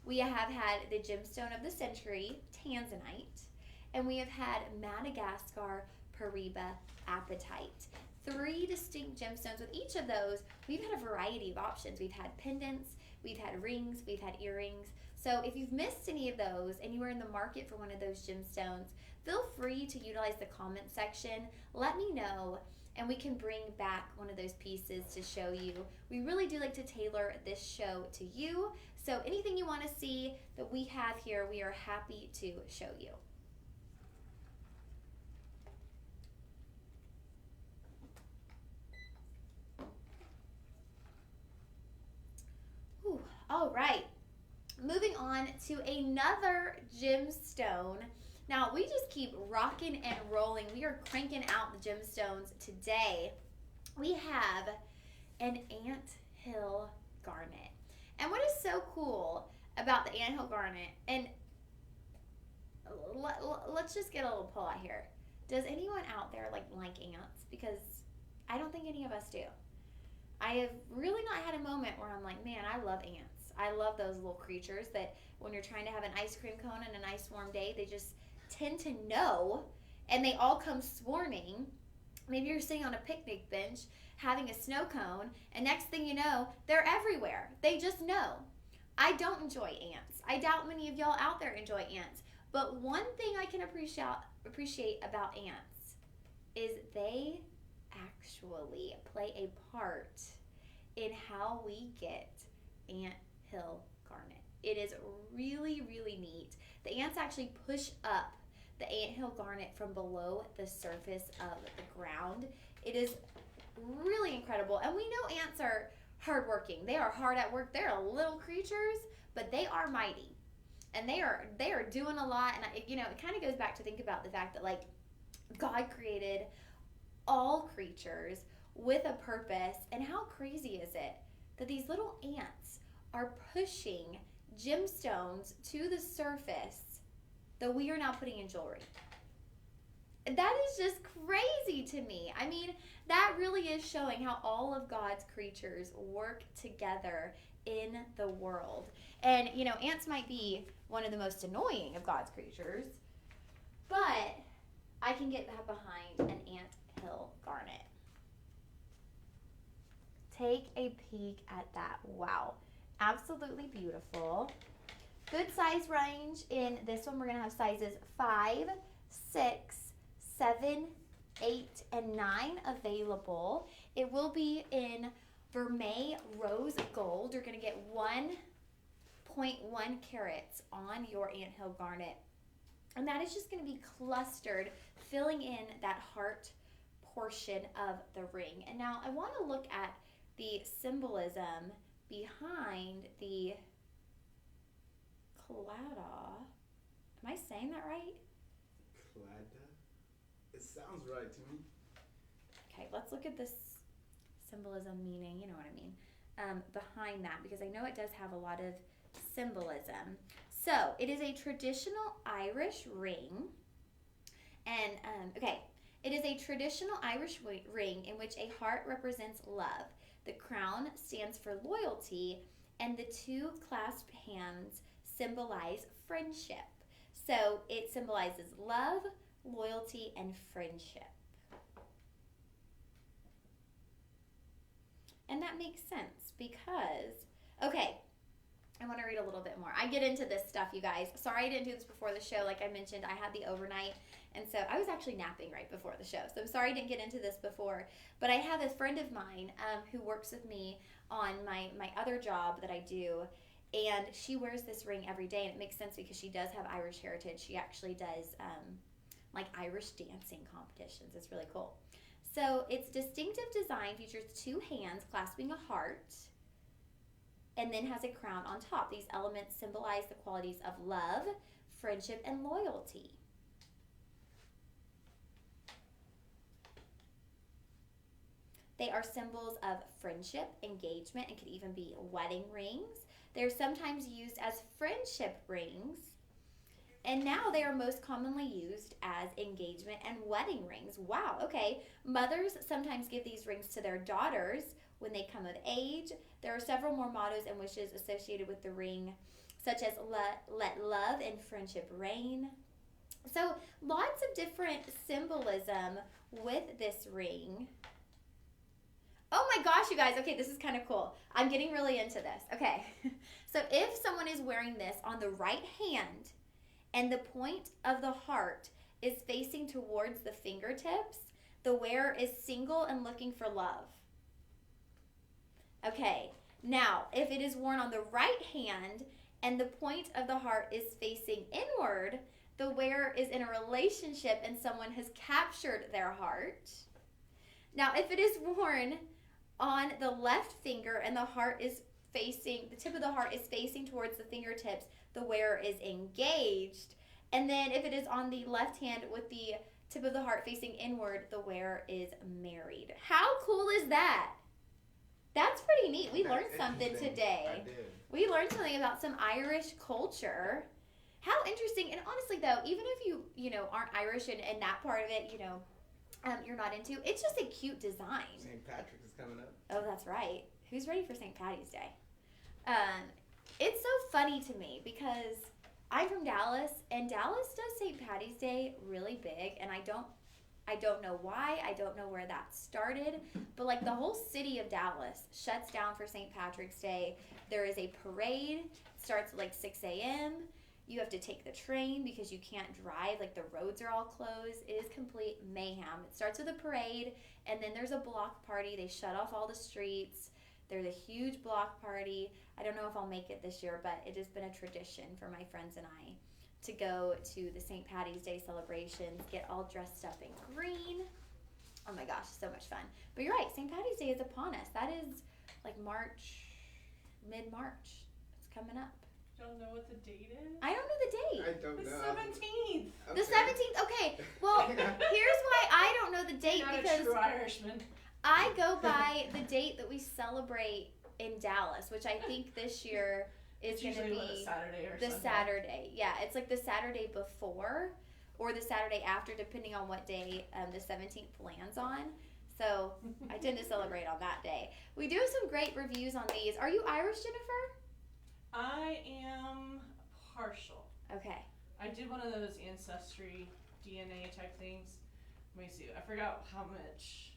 We have had the gemstone of the century, tanzanite. And we have had Madagascar Pariba Apatite. 3 distinct gemstones. With each of those, we've had a variety of options. We've had pendants, we've had rings, we've had earrings. So if you've missed any of those and you are in the market for one of those gemstones, feel free to utilize the comment section. Let me know and we can bring back one of those pieces to show you. We really do like to tailor this show to you. So anything you want to see that we have here, we are happy to show you. All right, moving on to another gemstone Now, we just keep rocking and rolling. We are cranking out the gemstones today. We have an anthill garnet. And what is so cool about the anthill garnet, and let's just get a little pull out here. Does anyone out there like ants? Because I don't think any of us do. I have really not had a moment where I'm like, man, I love ants. I love those little creatures that when you're trying to have an ice cream cone on a nice warm day, they just tend to know, and they all come swarming. Maybe you're sitting on a picnic bench having a snow cone, and next thing you know, they're everywhere. They just know. I don't enjoy ants. I doubt many of y'all out there enjoy ants. But one thing I can appreciate about ants is they actually play a part in how we get anthill garnet. It is really, really neat. The ants actually push up the anthill garnet from below the surface of the ground. It is really incredible. And we know ants are hardworking. They are hard at work. They're little creatures, but they are mighty. And they are doing a lot. And it kind of goes back to think about the fact that like God created all creatures with a purpose. And how crazy is it that these little ants are pushing gemstones to the surface that we are now putting in jewelry? That is just crazy to me. I mean, that really is showing how all of God's creatures work together in the world. And, ants might be one of the most annoying of God's creatures, but I can get that behind an anthill garnet. Take a peek at that. Wow. Absolutely beautiful. Good size range in this one. We're going to have sizes 5, 6, 7, 8, and 9 available. It will be in Vermeil Rose Gold. You're going to get 1.1 carats on your anthill garnet. And that is just going to be clustered, filling in that heart portion of the ring. And now I want to look at the symbolism behind the claddagh. Am I saying that right? Claddagh? It sounds right to me. Okay, let's look at this symbolism meaning, you know what I mean, behind that, because I know it does have a lot of symbolism. So, it is a traditional Irish ring, and, it is a traditional Irish ring in which a heart represents love. The crown stands for loyalty, and the two clasped hands symbolize friendship. So, it symbolizes love, loyalty, and friendship. And that makes sense because, okay, I want to read a little bit more. I get into this stuff, you guys. Sorry I didn't do this before the show. Like I mentioned, I had the overnight, and so I was actually napping right before the show. So I'm sorry I didn't get into this before. But I have a friend of mine who works with me on my other job that I do, and she wears this ring every day, and it makes sense because she does have Irish heritage. She actually does like Irish dancing competitions. It's really cool. So its distinctive design features two hands clasping a heart and then has a crown on top. These elements symbolize the qualities of love, friendship, and loyalty. They are symbols of friendship, engagement, and could even be wedding rings. They're sometimes used as friendship rings, and now they are most commonly used as engagement and wedding rings. Wow, okay. Mothers sometimes give these rings to their daughters when they come of age. There are several more mottos and wishes associated with the ring, such as let love and friendship reign. So lots of different symbolism with this ring. Oh my gosh, you guys. Okay, this is kind of cool. I'm getting really into this. Okay, so if someone is wearing this on the right hand, and the point of the heart is facing towards the fingertips, the wearer is single and looking for love. Okay, now, if it is worn on the right hand and the point of the heart is facing inward, the wearer is in a relationship and someone has captured their heart. Now, if it is worn on the left finger and the tip of the heart is facing towards the fingertips, the wearer is engaged. And then if it is on the left hand with the tip of the heart facing inward, the wearer is married. How cool is that? That's pretty neat. We That's learned something interesting. today. I did. We learned something about some Irish culture. How interesting. And honestly, though, even if you know, aren't Irish and that part of it, you know, you're not into, it's just a cute design. St. Patrick's is coming up. Oh, that's right. Who's ready for St. Patty's Day? It's so funny to me because I'm from Dallas, and Dallas does St. Patty's Day really big, and I don't know why. I don't know where that started, but like the whole city of Dallas shuts down for St. Patrick's Day. There is a parade. It starts at like 6 a.m. You have to take the train because you can't drive. Like the roads are all closed. It is complete mayhem. It starts with a parade, and then there's a block party. They shut off all the streets. There's a huge block party. I don't know if I'll make it this year, but it has been a tradition for my friends and I to go to the St. Patty's Day celebrations, get all dressed up in green. Oh my gosh, so much fun. But you're right, St. Patty's Day is upon us. That is like March, mid-March. It's coming up. Don't know what the date is? I don't know the date. I don't The know. 17th. The 17th. Okay. Well, here's why I don't know the date You're not a because true Irishman. I go by the date that we celebrate in Dallas, which I think this year is It's going to usually what, a be Saturday or the Sunday. Saturday. Yeah, it's like the Saturday before or the Saturday after, depending on what day the 17th lands on. So I tend to celebrate on that day. We do have some great reviews on these. Are you Irish, Jennifer? I am partial. Okay. I did one of those ancestry DNA type things. Let me see. I forgot how much.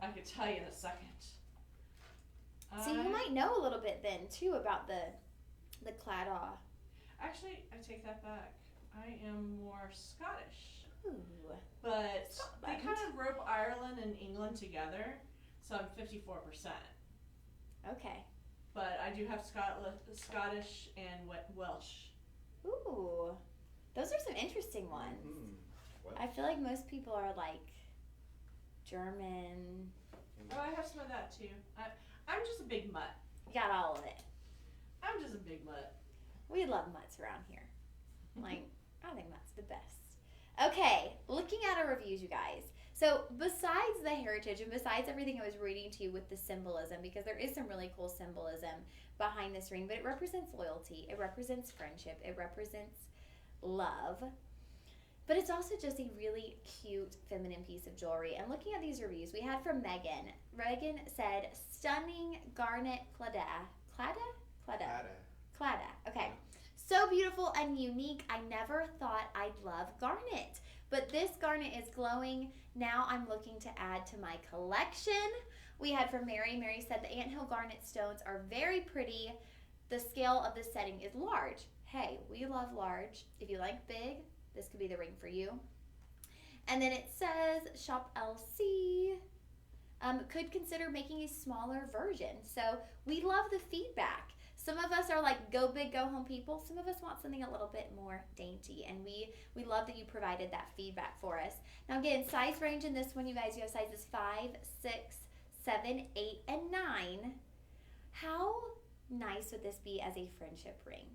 I could tell you in a second. So you might know a little bit then too about the Claddagh. Actually, I take that back. I am more Scottish. Ooh. But they Scotland. kind of rope Ireland and England together, so I'm 54%. Okay. But I do have Scottish and Welsh. Ooh. Those are some interesting ones. Well, I feel like most people are like German. Oh, I have some of that too. I'm just a big mutt. You got all of it. I'm just a big mutt. We love mutts around here. Like, I think mutts the best. Okay, looking at our reviews, you guys. So besides the heritage and besides everything I was reading to you with the symbolism, because there is some really cool symbolism behind this ring, but it represents loyalty, it represents friendship, it represents love. But it's also just a really cute feminine piece of jewelry. And looking at these reviews, we had from Megan. Megan said, stunning garnet Claddagh. Okay. So beautiful and unique. I never thought I'd love garnet. But this garnet is glowing. Now I'm looking to add to my collection. We had from Mary. Mary said the anthill garnet stones are very pretty. The scale of the setting is large. Hey, we love large. If you like big, this could be the ring for you. And then it says Shop LC could consider making a smaller version. So we love the feedback. Some of us are like go big, go home people. Some of us want something a little bit more dainty. And we love that you provided that feedback for us. Now again, size range in this one, you guys, you have sizes 5, 6, 7, 8, and 9. How nice would this be as a friendship ring?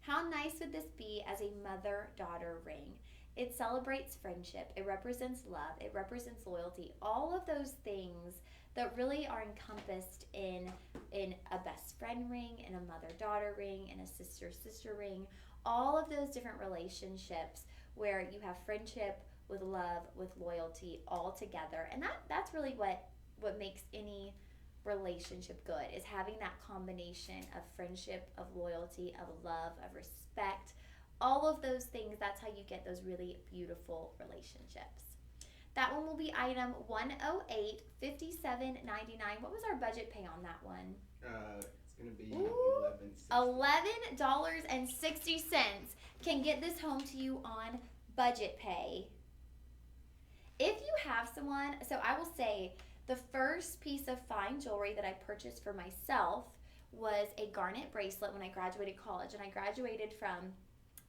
How nice would this be as a mother-daughter ring? It celebrates friendship. It represents love. It represents loyalty. All of those things that really are encompassed in a best friend ring, in a mother-daughter ring, in a sister-sister ring. All of those different relationships where you have friendship with love, with loyalty all together. And that's really what makes any relationship good, is having that combination of friendship, of loyalty, of love, of respect, all of those things. That's how you get those really beautiful relationships. That one will be item 108, $57.99. What was our budget pay on that one? It's gonna be Ooh, $11.60. $11.60 can get this home to you on budget pay. If you have someone, so I will say the first piece of fine jewelry that I purchased for myself was a garnet bracelet when I graduated college, and I graduated from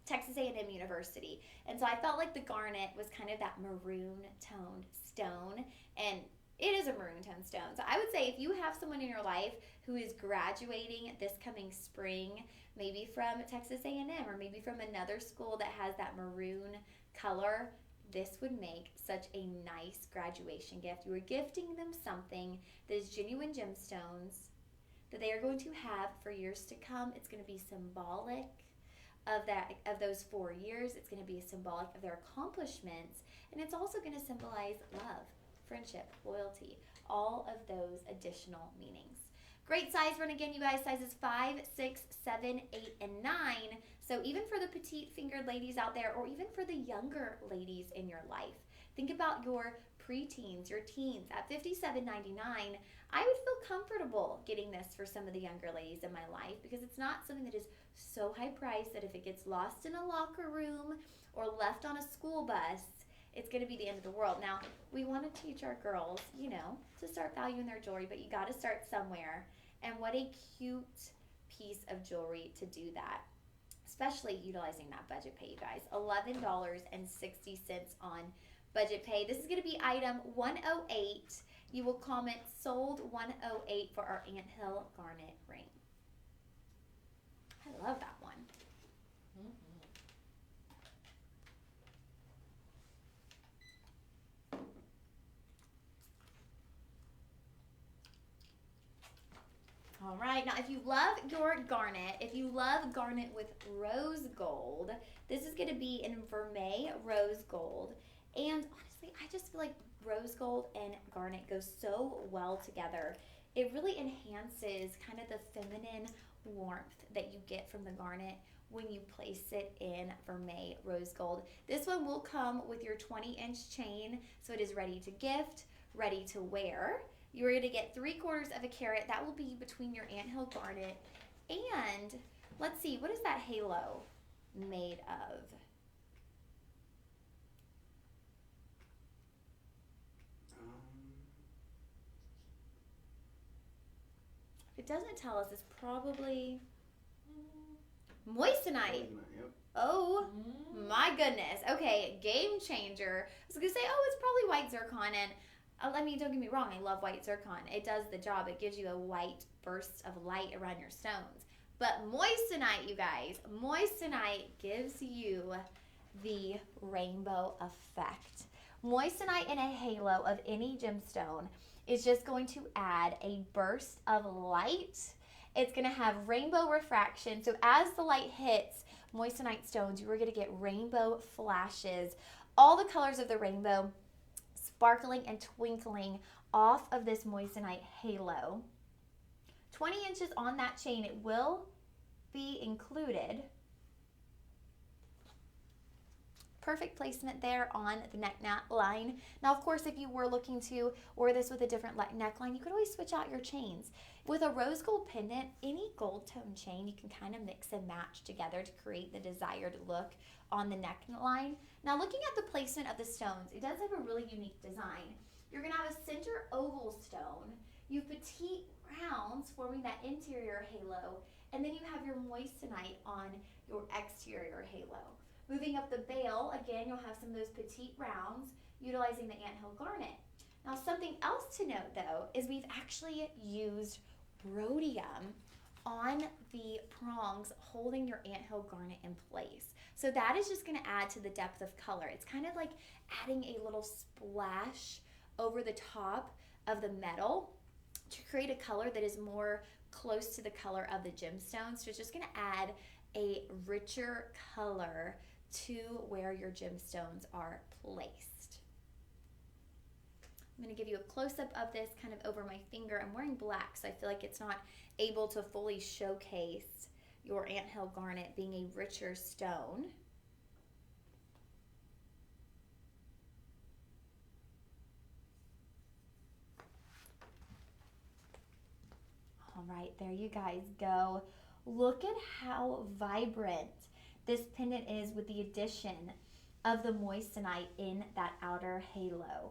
Texas A&M University. And so I felt like the garnet was kind of that maroon toned stone, and It is a maroon tone stone. So I would say if you have someone in your life who is graduating this coming spring, maybe from Texas A&M or maybe from another school that has that maroon color, this would make such a nice graduation gift. You are gifting them something that is genuine gemstones that they are going to have for years to come. It's going to be symbolic of those 4 years. It's going to be symbolic of their accomplishments, and it's also going to symbolize love, friendship, loyalty, all of those additional meanings. Great size run again, you guys, sizes 5, 6, 7, 8, and 9. So even for the petite fingered ladies out there, or even for the younger ladies in your life, think about your preteens, your teens. At $57.99, I would feel comfortable getting this for some of the younger ladies in my life, because it's not something that is so high priced that if it gets lost in a locker room or left on a school bus, it's going to be the end of the world. Now, we want to teach our girls, to start valuing their jewelry, but you got to start somewhere. And what a cute piece of jewelry to do that, especially utilizing that budget pay, you guys. $11.60 on budget pay. This is going to be item 108. You will comment sold 108 for our Anthill Garnet ring. I love that one. All right, now if you love your garnet, if you love garnet with rose gold, this is going to be in Vermeil rose gold. And honestly, I just feel like rose gold and garnet go so well together. It really enhances kind of the feminine warmth that you get from the garnet when you place it in Vermeil rose gold. This one will come with your 20-inch chain, so it is ready to gift, ready to wear. You're going to get 3/4 of a carat. That will be between your Anthill garnet and, let's see, what is that halo made of? If it doesn't tell us, it's probably moissanite. Yep. Oh my goodness. Okay, game changer. I was gonna say, it's probably white zircon, and don't get me wrong, I love white zircon. It does the job. It gives you a white burst of light around your stones. But moissanite, you guys, moissanite gives you the rainbow effect. Moissanite in a halo of any gemstone is just going to add a burst of light. It's going to have rainbow refraction. So as the light hits moissanite stones, you are going to get rainbow flashes. All the colors of the rainbow sparkling and twinkling off of this moissanite halo. 20 inches on that chain. It will be included. Perfect placement there on the neckline. Now, of course, if you were looking to wear this with a different neckline, you could always switch out your chains. With a rose gold pendant, any gold tone chain, you can kind of mix and match together to create the desired look on the neckline. Now, looking at the placement of the stones, it does have a really unique design. You're going to have a center oval stone. You have petite rounds forming that interior halo, and then you have your moissanite on your exterior halo. Moving up the bail, again, you'll have some of those petite rounds utilizing the Anthill garnet. Now, something else to note, though, is we've actually used rhodium on the prongs holding your Anthill garnet in place. So that is just going to add to the depth of color. It's kind of like adding a little splash over the top of the metal to create a color that is more close to the color of the gemstone. So it's just going to add a richer color to where your gemstones are placed. I'm going to give you a close-up of this kind of over my finger. I'm wearing black, so I feel like it's not able to fully showcase your Anthill garnet being a richer stone. All right, there you guys go. Look at how vibrant this pendant is with the addition of the moissanite in that outer halo.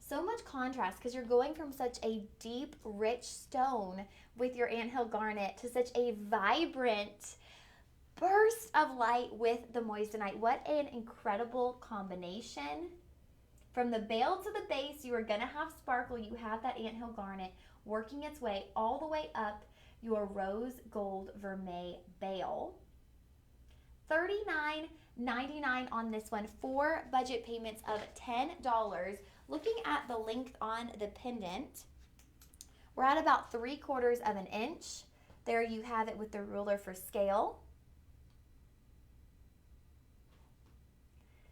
So much contrast because you're going from such a deep, rich stone with your Anthill garnet to such a vibrant burst of light with the moissanite. What an incredible combination. From the bale to the base, you are going to have sparkle. You have that anthill garnet working its way all the way up your rose gold vermeil bale. $39.99 on this one, 4 budget payments of $10. Looking at the length on the pendant, we're at about 3/4 of an inch. There you have it with the ruler for scale.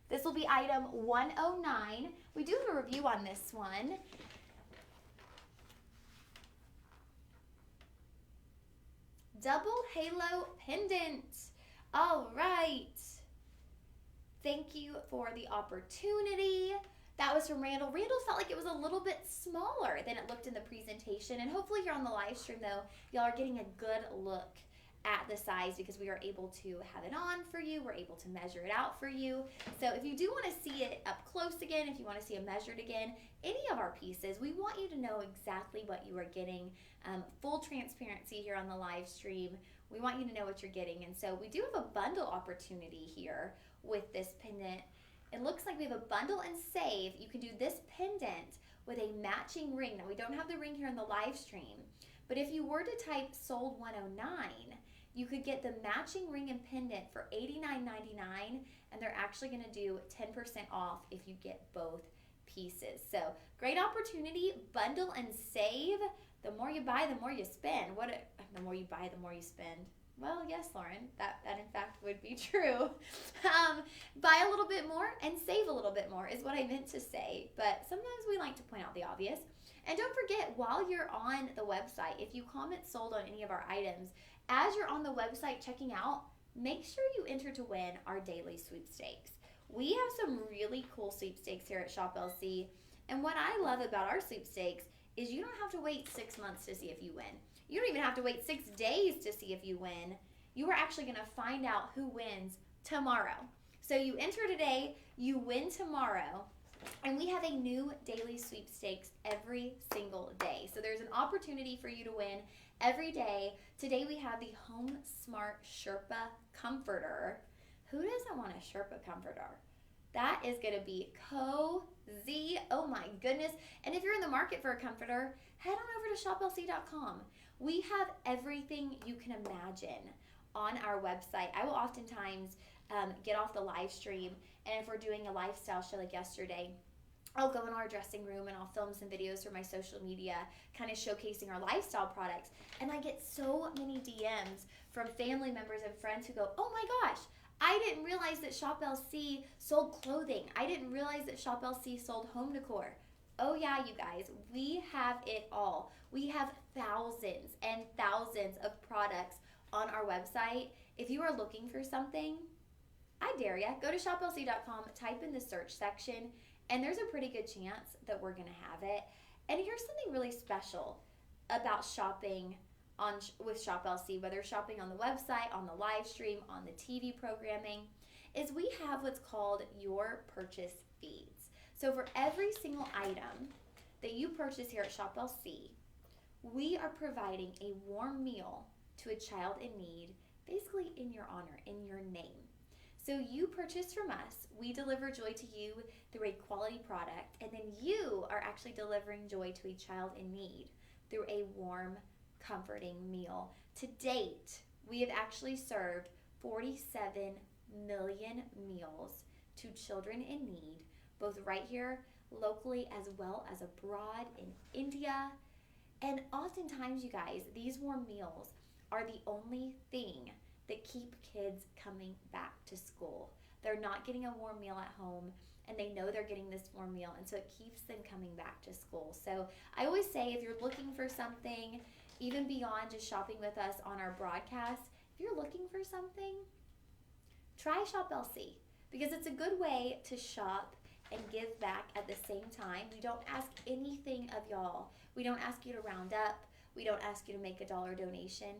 This will be item 109. We do have a review on this one. Double halo pendant. All right. Thank you for the opportunity. That was from Randall. Randall felt like it was a little bit smaller than it looked in the presentation. And hopefully here on the live stream, though, y'all are getting a good look at the size because we are able to have it on for you. We're able to measure it out for you. So if you do want to see it up close again, if you want to see it measured again, any of our pieces, we want you to know exactly what you are getting. Full transparency here on the live stream. We want you to know what you're getting. And so we do have a bundle opportunity here with this pendant. It looks like we have a bundle and save. You can do this pendant with a matching ring. Now we don't have the ring here in the live stream, but if you were to type sold 109, you could get the matching ring and pendant for $89.99, and they're actually going to do 10% off if you get both pieces. So great opportunity, bundle and save. The more you buy, the more you spend. The more you buy, the more you spend. Well, yes, Lauren, that in fact would be true. Buy a little bit more and save a little bit more is what I meant to say, but sometimes we like to point out the obvious. And don't forget, while you're on the website, if you comment sold on any of our items, as you're on the website checking out, make sure you enter to win our daily sweepstakes. We have some really cool sweepstakes here at Shop LC, and what I love about our sweepstakes is you don't have to wait 6 months to see if you win. You don't even have to wait 6 days to see if you win. You are actually going to find out who wins tomorrow. So you enter today, you win tomorrow, and we have a new daily sweepstakes every single day. So there's an opportunity for you to win every day. Today we have the Home Smart Sherpa Comforter. Who doesn't want a Sherpa comforter? That is going to be cozy. Oh my goodness. And if you're in the market for a comforter, head on over to shoplc.com. We have everything you can imagine on our website. I will oftentimes get off the live stream, and if we're doing a lifestyle show like yesterday, I'll go in our dressing room and I'll film some videos for my social media, kind of showcasing our lifestyle products. And I get so many DMs from family members and friends who go, oh my gosh, I didn't realize that Shop LC sold clothing. I didn't realize that Shop LC sold home decor. Oh yeah, you guys, we have it all. We have thousands and thousands of products on our website. If you are looking for something, I dare ya, go to shoplc.com, type in the search section, and there's a pretty good chance that we're gonna have it. And here's something really special about shopping with Shop LC, whether shopping on the website, on the live stream, on the TV programming, is we have what's called your purchase feeds. So for every single item that you purchase here at Shop LC, we are providing a warm meal to a child in need, basically in your honor, in your name. So you purchase from us, we deliver joy to you through a quality product, and then you are actually delivering joy to a child in need through a warm, comforting meal. To date, we have actually served 47 million meals to children in need, both right here locally as well as abroad in India. And oftentimes, you guys, these warm meals are the only thing that keep kids coming back to school. They're not getting a warm meal at home, and they know they're getting this warm meal, and so it keeps them coming back to school. So I always say, if you're looking for something, even beyond just shopping with us on our broadcast, if you're looking for something, try Shop LC, because it's a good way to shop and give back at the same time. We don't ask anything of y'all. We don't ask you to round up. We don't ask you to make a $1 donation.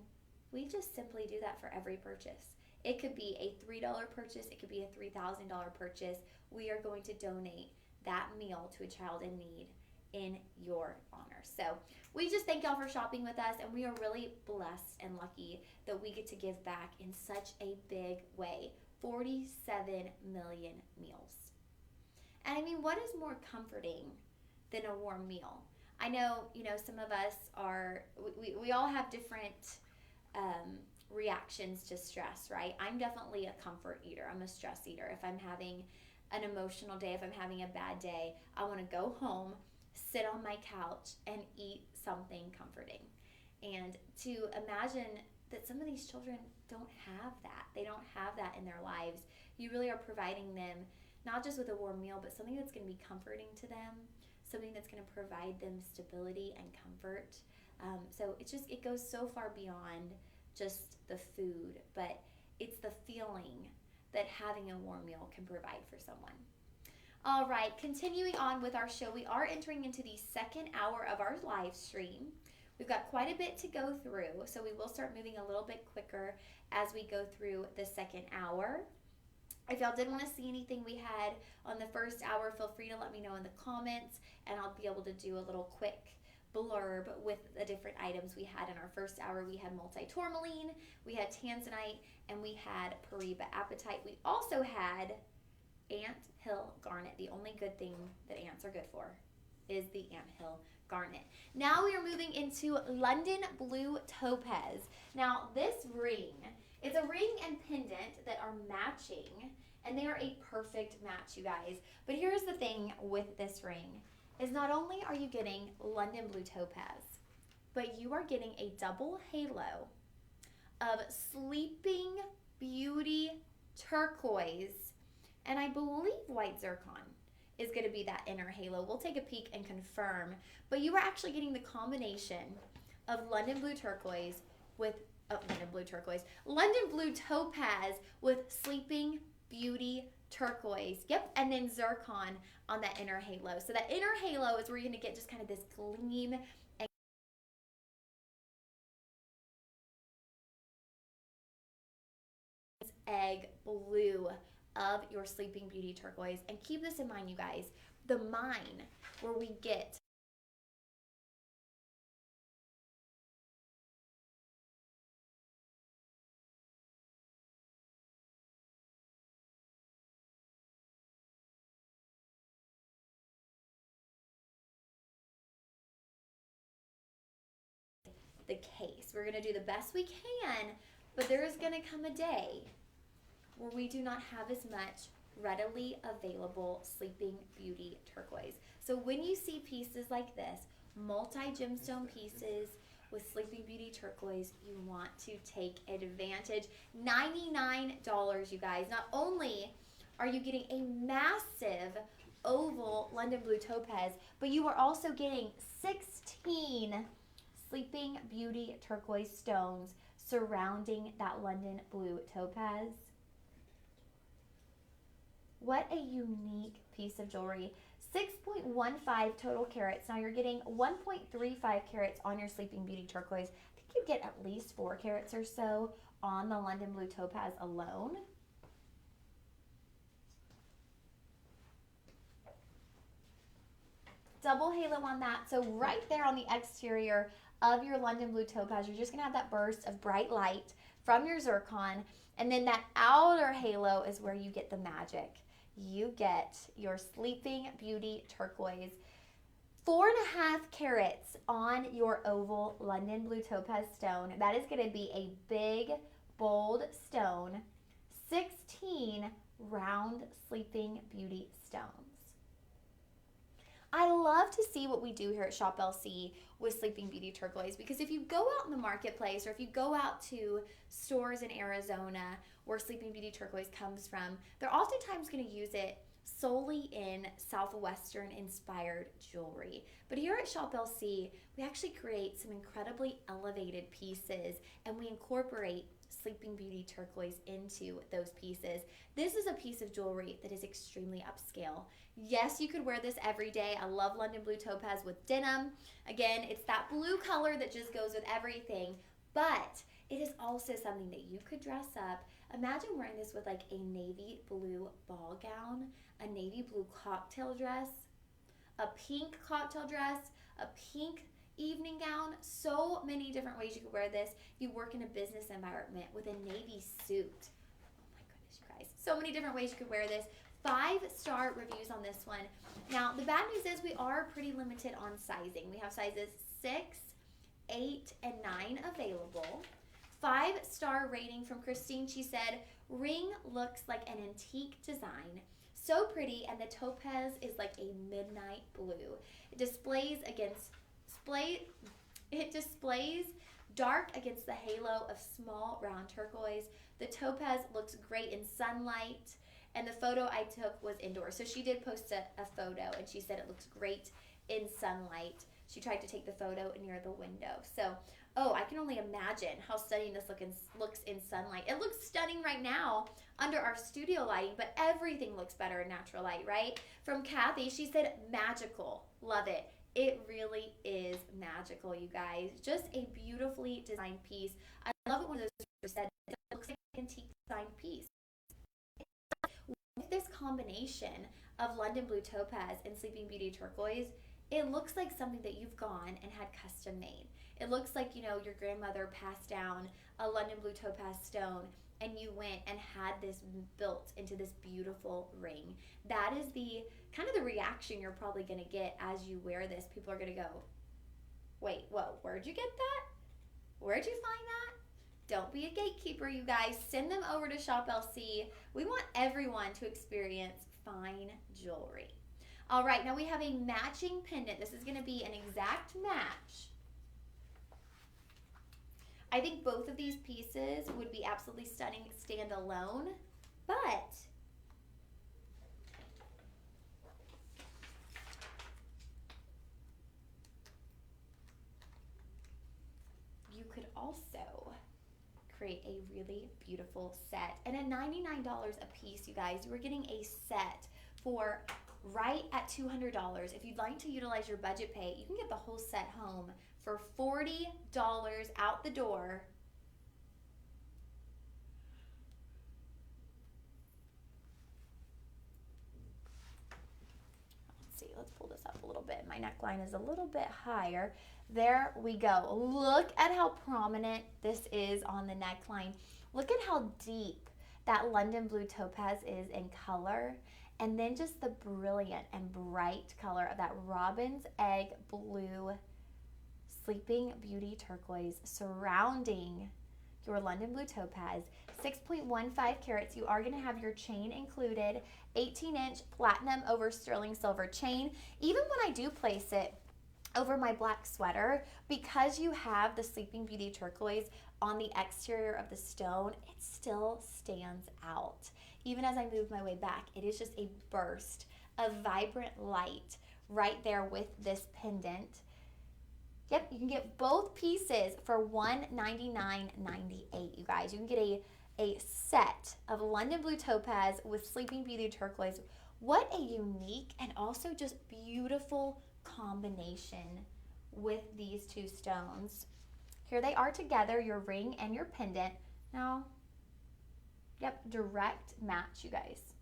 We just simply do that for every purchase. It could be a $3 purchase. It could be a $3,000 purchase. We are going to donate that meal to a child in need in your honor. So we just thank y'all for shopping with us, and we are really blessed and lucky that we get to give back in such a big way. 47 million meals. And I mean, what is more comforting than a warm meal? I know, some of us are, we all have different reactions to stress, right? I'm definitely a comfort eater. I'm a stress eater. If I'm having an emotional day, if I'm having a bad day, I want to go home, sit on my couch, and eat something comforting. And to imagine that some of these children don't have that. They don't have that in their lives. You really are providing them not just with a warm meal, but something that's going to be comforting to them, something that's going to provide them stability and comfort. So it goes so far beyond just the food, but it's the feeling that having a warm meal can provide for someone. All right, continuing on with our show, we are entering into the second hour of our live stream. We've got quite a bit to go through, so we will start moving a little bit quicker as we go through the second hour. If y'all did want to see anything we had on the first hour, feel free to let me know in the comments, and I'll be able to do a little quick blurb with the different items we had in our first hour. We had multi-tourmaline, we had tanzanite, and we had Pariba apatite. We also had anthill garnet. The only good thing that ants are good for is the anthill garnet. Now we are moving into London Blue Topaz. Now this ring, it's a ring and pendant that are matching, and they are a perfect match, you guys. But here's the thing with this ring, is not only are you getting London Blue Topaz, but you are getting a double halo of Sleeping Beauty turquoise, and I believe white zircon is going to be that inner halo. We'll take a peek and confirm, but you are actually getting the combination of London Blue Turquoise with London Blue Topaz with Sleeping Beauty turquoise. Yep, and then zircon on that inner halo. So that inner halo is where you're going to get just kind of this gleam and egg blue of your Sleeping Beauty turquoise. And keep this in mind, you guys, the mine where we get the case. We're going to do the best we can, but there is going to come a day where we do not have as much readily available Sleeping Beauty turquoise. So when you see pieces like this, multi-gemstone pieces with Sleeping Beauty turquoise, you want to take advantage. $99, you guys. Not only are you getting a massive oval London Blue Topaz, but you are also getting 16 Sleeping Beauty turquoise stones surrounding that London Blue Topaz. What a unique piece of jewelry. 6.15 total carats. Now you're getting 1.35 carats on your Sleeping Beauty turquoise. I think you get at least 4 carats or so on the London Blue Topaz alone. Double halo on that. So right there on the exterior of your London Blue Topaz, you're just going to have that burst of bright light from your zircon. And then that outer halo is where you get the magic. You get your Sleeping Beauty turquoise. 4.5 carats on your oval London Blue Topaz stone. That is going to be a big, bold stone. 16 round Sleeping Beauty stones. I love to see what we do here at Shop LC with Sleeping Beauty turquoise, because if you go out in the marketplace, or if you go out to stores in Arizona where Sleeping Beauty turquoise comes from, they're oftentimes going to use it solely in Southwestern inspired jewelry. But here at Shop LC, we actually create some incredibly elevated pieces, and we incorporate Sleeping Beauty turquoise into those pieces. This is a piece of jewelry that is extremely upscale. Yes, you could wear this every day. I love London Blue Topaz with denim. Again, it's that blue color that just goes with everything, but it is also something that you could dress up. Imagine wearing this with like a navy blue ball gown, a navy blue cocktail dress, a pink cocktail dress, a pink evening gown. So many different ways you could wear this. If you work in a business environment with a navy suit. Oh my goodness, you guys. So many different ways you could wear this. 5-star reviews on this one. Now, the bad news is we are pretty limited on sizing. We have sizes 6, 8, and 9 available. 5-star rating from Christine. She said, ring looks like an antique design. So pretty, and the topaz is like a midnight blue. It displays dark against the halo of small round turquoise. The topaz looks great in sunlight, and the photo I took was indoors. So she did post a photo, and she said it looks great in sunlight. She tried to take the photo near the window. So, I can only imagine how stunning this looks in sunlight. It looks stunning right now under our studio lighting, but everything looks better in natural light, right? From Kathy, she said magical. Love it. It really is magical, you guys. Just a beautifully designed piece. I love it when those said it looks like an antique designed piece. With this combination of London Blue Topaz and Sleeping Beauty Turquoise, it looks like something that you've gone and had custom made. It looks like, your grandmother passed down a London Blue Topaz stone and you went and had this built into this beautiful ring. That is the kind of the reaction you're probably going to get as you wear this. People are going to go, wait, whoa, where'd you get that? Where'd you find that? Don't be a gatekeeper, you guys. Send them over to Shop LC. We want everyone to experience fine jewelry. All right, now we have a matching pendant. This is going to be an exact match. I think both of these pieces would be absolutely stunning standalone, but you could also create a really beautiful set. And at $99 a piece, you guys, you are getting a set for right at $200. If you'd like to utilize your budget pay, you can get the whole set home for $40 out the door. Let's see, let's pull this up a little bit. My neckline is a little bit higher. There we go. Look at how prominent this is on the neckline. Look at how deep that London Blue Topaz is in color. And then just the brilliant and bright color of that Robin's Egg Blue Sleeping Beauty Turquoise surrounding your London Blue Topaz. 6.15 carats. You are going to have your chain included. 18-inch platinum over sterling silver chain. Even when I do place it over my black sweater, because you have the Sleeping Beauty Turquoise on the exterior of the stone, it still stands out. Even as I move my way back, it is just a burst of vibrant light right there with this pendant. Yep, you can get both pieces for $199.98, you guys. You can get a set of London Blue Topaz with Sleeping Beauty Turquoise. What a unique and also just beautiful combination with these two stones. Here they are together, your ring and your pendant. Now, yep, direct match, you guys.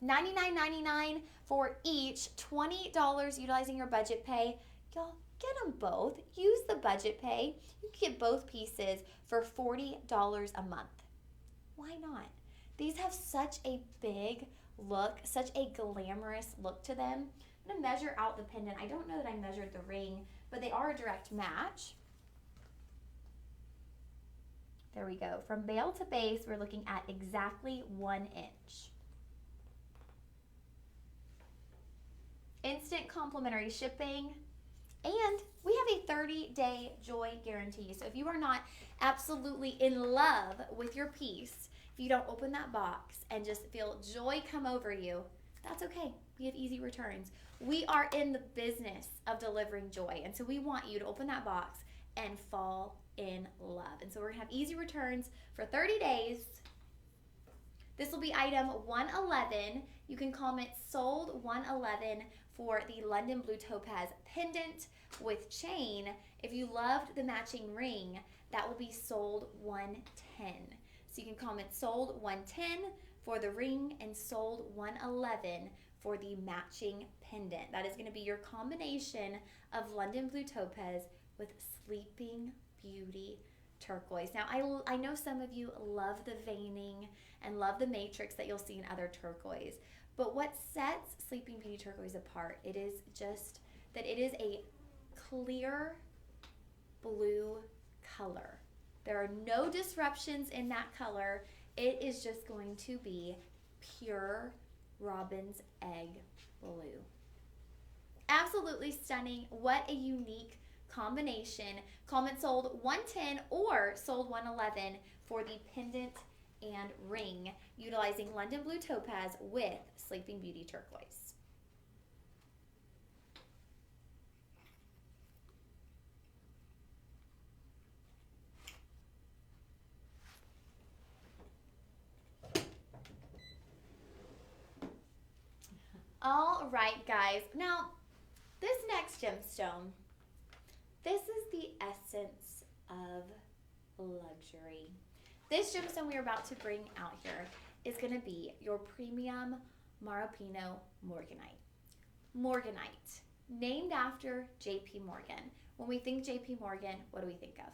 $99.99 for each, $20 utilizing your budget pay. Y'all, get them both. Use the budget pay. You can get both pieces for $40 a month. Why not? These have such a big look, such a glamorous look to them. I'm going to measure out the pendant. I don't know that I measured the ring, but they are a direct match. There we go. From bail to base, we're looking at exactly 1 inch. Instant complimentary shipping, and we have a 30-day joy guarantee. So if you are not absolutely in love with your piece, if you don't open that box and just feel joy come over you, that's okay. We have easy returns. We are in the business of delivering joy, and so we want you to open that box and fall in love. And so we're gonna have easy returns for 30 days. This will be item 111. You can comment sold 111 for the London Blue Topaz pendant with chain. If you loved the matching ring, that will be sold 110. So you can comment sold 110 for the ring and sold 111 for the matching pendant. That is going to be your combination of London Blue Topaz with Sleeping Beauty turquoise. Now, I know some of you love the veining and love the matrix that you'll see in other turquoise, but what sets Sleeping Beauty turquoise apart, it is just that it is a clear blue color. There are no disruptions in that color. It is just going to be pure robin's egg blue. Absolutely stunning. What a unique combination. Comment sold 110 or sold 111 for the pendant and ring utilizing London Blue Topaz with Sleeping Beauty turquoise. All right, guys. Now, this next gemstone, this is the essence of luxury. This gemstone we are about to bring out here is going to be your premium Maripino Morganite. Morganite, named after J.P. Morgan. When we think J.P. Morgan, what do we think of?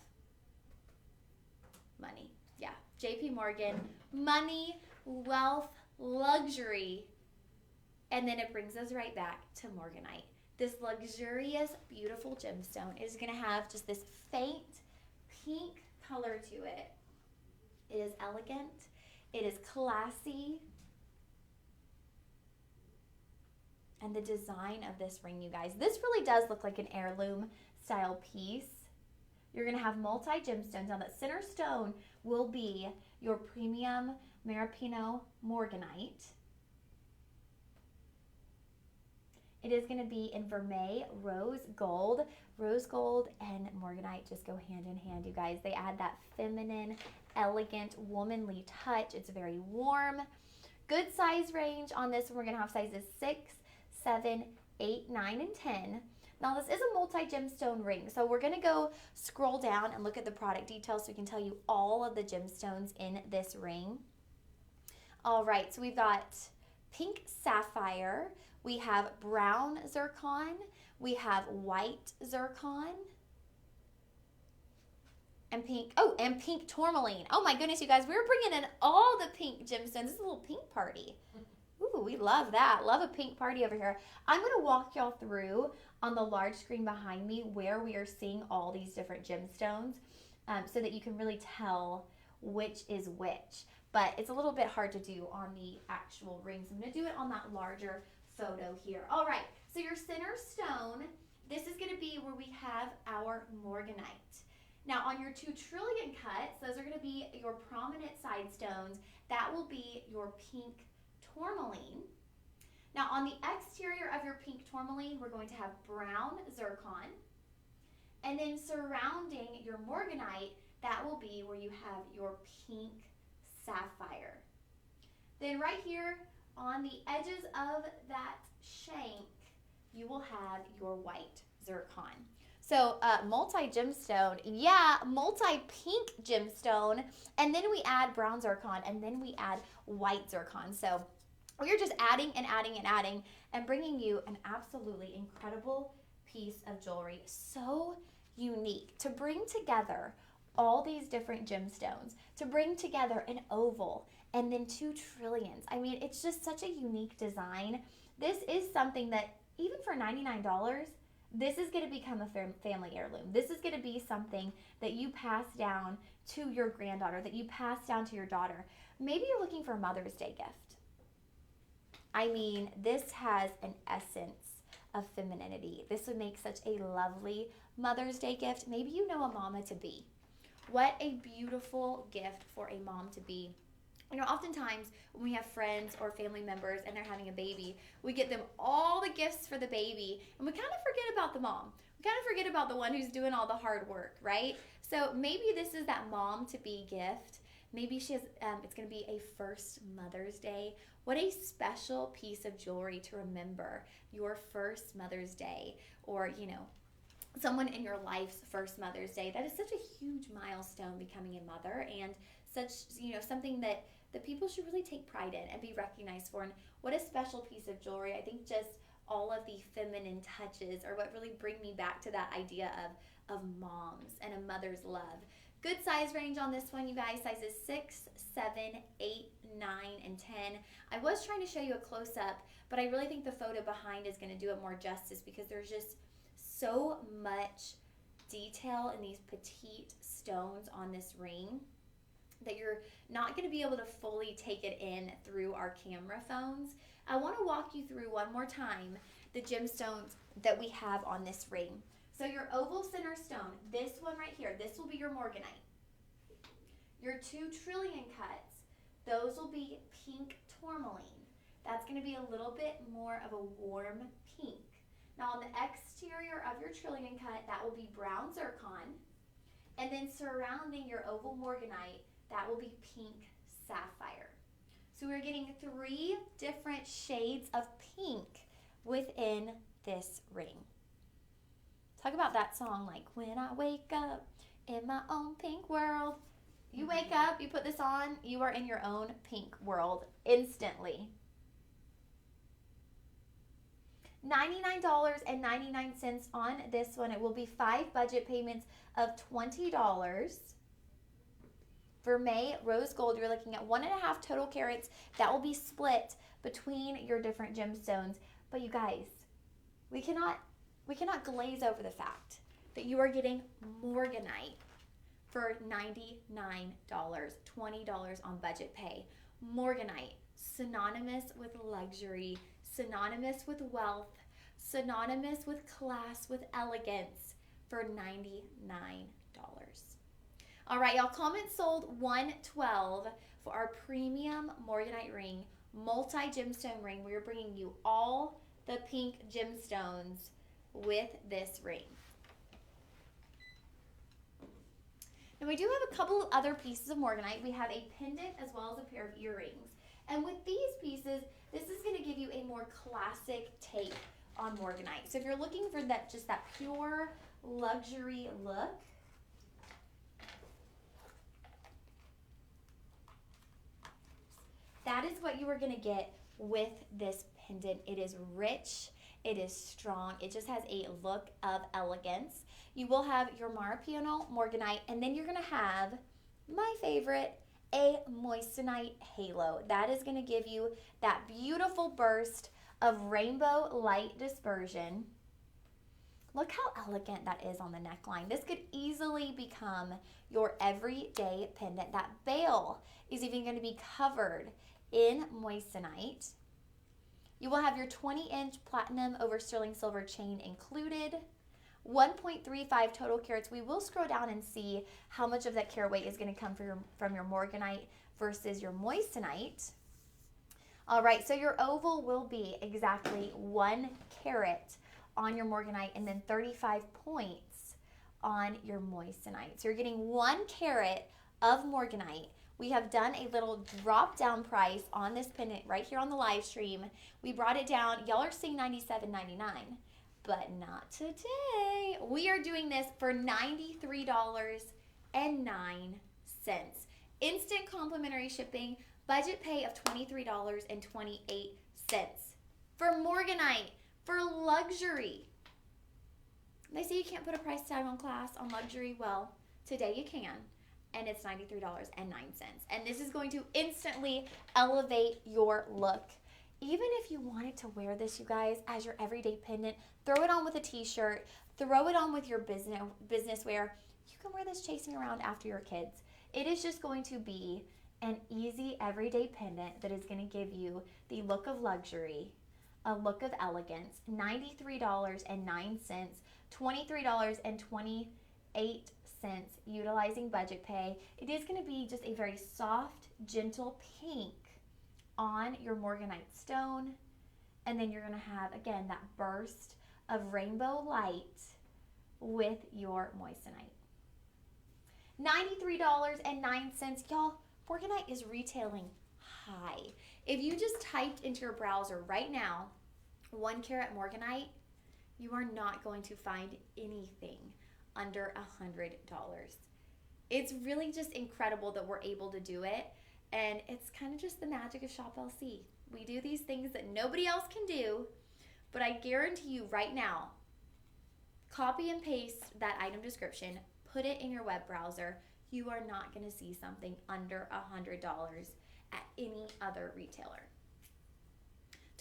Money. Yeah, J.P. Morgan, money, wealth, luxury. And then it brings us right back to Morganite. This luxurious, beautiful gemstone is going to have just this faint pink color to it. It is elegant. It is classy. And the design of this ring, you guys, this really does look like an heirloom style piece. You're going to have multi-gemstones. Now, that center stone will be your premium Maripino Morganite. It is going to be in vermeil, rose gold. Rose gold and Morganite just go hand in hand, you guys. They add that feminine, elegant, womanly touch. It's very warm. Good size range on this one. We're going to have sizes 6, 7, 8, 9, and 10. Now, this is a multi-gemstone ring, so we're going to go scroll down and look at the product details so we can tell you all of the gemstones in this ring. All right, so we've got pink sapphire. We have brown zircon, we have white zircon, and pink, and pink tourmaline. Oh my goodness, you guys, we're bringing in all the pink gemstones. This is a little pink party. Ooh, we love that. Love a pink party over here. I'm going to walk y'all through on the large screen behind me where we are seeing all these different gemstones so that you can really tell which is which. But it's a little bit hard to do on the actual rings. I'm going to do it on that larger photo here. All right, so your center stone, this is going to be where we have our Morganite. Now, on your 2 trillion cuts, those are going to be your prominent side stones. That will be your pink tourmaline. Now, on the exterior of your pink tourmaline, we're going to have brown zircon. And then surrounding your Morganite, that will be where you have your pink sapphire. Then right here, on the edges of that shank, you will have your white zircon. So multi-gemstone, yeah, multi-pink gemstone, and then we add brown zircon, and then we add white zircon. So we're just adding and adding and adding and bringing you an absolutely incredible piece of jewelry. So unique to bring together all these different gemstones, to bring together an oval and then 2 trillions. I mean, it's just such a unique design. This is something that even for $99, this is going to become a family heirloom. This is going to be something that you pass down to your granddaughter, that you pass down to your daughter. Maybe you're looking for a Mother's Day gift. I mean, this has an essence of femininity. This would make such a lovely Mother's Day gift. Maybe you know a mama to be. What a beautiful gift for a mom to be. You know, oftentimes when we have friends or family members and they're having a baby, we get them all the gifts for the baby and we kind of forget about the mom. We kind of forget about the one who's doing all the hard work, right? So maybe this is that mom to be gift. Maybe she has, it's going to be a first Mother's Day. What a special piece of jewelry to remember your first Mother's Day, or, you know, someone in your life's first Mother's Day. That is such a huge milestone, becoming a mother, and such, you know, something that people should really take pride in and be recognized for. And what a special piece of jewelry. I think just all of the feminine touches are what really bring me back to that idea of moms and a mother's love. Good size range on this one, you guys. Sizes 6, 7, 8, 9, and 10. I was trying to show you a close-up, but I really think the photo behind is going to do it more justice because there's just so much detail in these petite stones on this ring that you're not going to be able to fully take it in through our camera phones. I want to walk you through one more time the gemstones that we have on this ring. So your oval center stone, this one right here, this will be your morganite. Your 2 trillion cuts, those will be pink tourmaline. That's going to be a little bit more of a warm pink. Now on the exterior of your trillion cut, that will be brown zircon. And then surrounding your oval morganite, that will be pink sapphire. So we're getting 3 different shades of pink within this ring. Talk about that song, like, when I wake up in my own pink world. You wake up, you put this on, you are in your own pink world instantly. $99.99 on this one. It will be 5 budget payments of $20. For May Rose Gold, you're looking at 1.5 total carats. That will be split between your different gemstones. But you guys, we cannot glaze over the fact that you are getting morganite for $99, $20 on budget pay. Morganite, synonymous with luxury, synonymous with wealth, synonymous with class, with elegance, for $99. All right, y'all, comment sold 112 for our premium morganite ring, multi-gemstone ring. We are bringing you all the pink gemstones with this ring. And we do have a couple of other pieces of morganite. We have a pendant as well as a pair of earrings. And with these pieces, this is going to give you a more classic take on morganite. So if you're looking for that, just that pure luxury look, that is what you are going to get with this pendant. It is rich, it is strong, it just has a look of elegance. You will have your Marapiano morganite, and then you're going to have my favorite, a moissanite halo. That is going to give you that beautiful burst of rainbow light dispersion. Look how elegant that is on the neckline. This could easily become your everyday pendant. That bail is even going to be covered in moissanite. You will have your 20-inch platinum over sterling silver chain included. 1.35 total carats. We will scroll down and see how much of that carat weight is going to come from your morganite versus your moissanite. All right, so your oval will be exactly 1 carat on your morganite and then 35 points on your moissanite. So you're getting 1 carat of morganite. We have done a little drop down price on this pendant right here on the live stream. We brought it down. Y'all are seeing $97.99, but not today. We are doing this for $93.09. Instant complimentary shipping, budget pay of $23.28 for morganite, for luxury. They say you can't put a price tag on class, on luxury. Well, today you can. And it's $93.09. And this is going to instantly elevate your look. Even if you wanted to wear this, you guys, as your everyday pendant, throw it on with a t-shirt, throw it on with your business wear. You can wear this chasing around after your kids. It is just going to be an easy everyday pendant that is going to give you the look of luxury, a look of elegance. $93.09, $23.28 utilizing budget pay. It is going to be just a very soft, gentle pink on your morganite stone, and then you're going to have, again, that burst of rainbow light with your moissanite. $93.09. Y'all, morganite is retailing high. If you just typed into your browser right now 1 carat morganite, you are not going to find anything under $100. It's really just incredible that we're able to do it, and it's kind of just the magic of Shop LC. We do these things that nobody else can do, but I guarantee you right now, copy and paste that item description, put it in your web browser, You are not going to see something under $100 at any other retailer.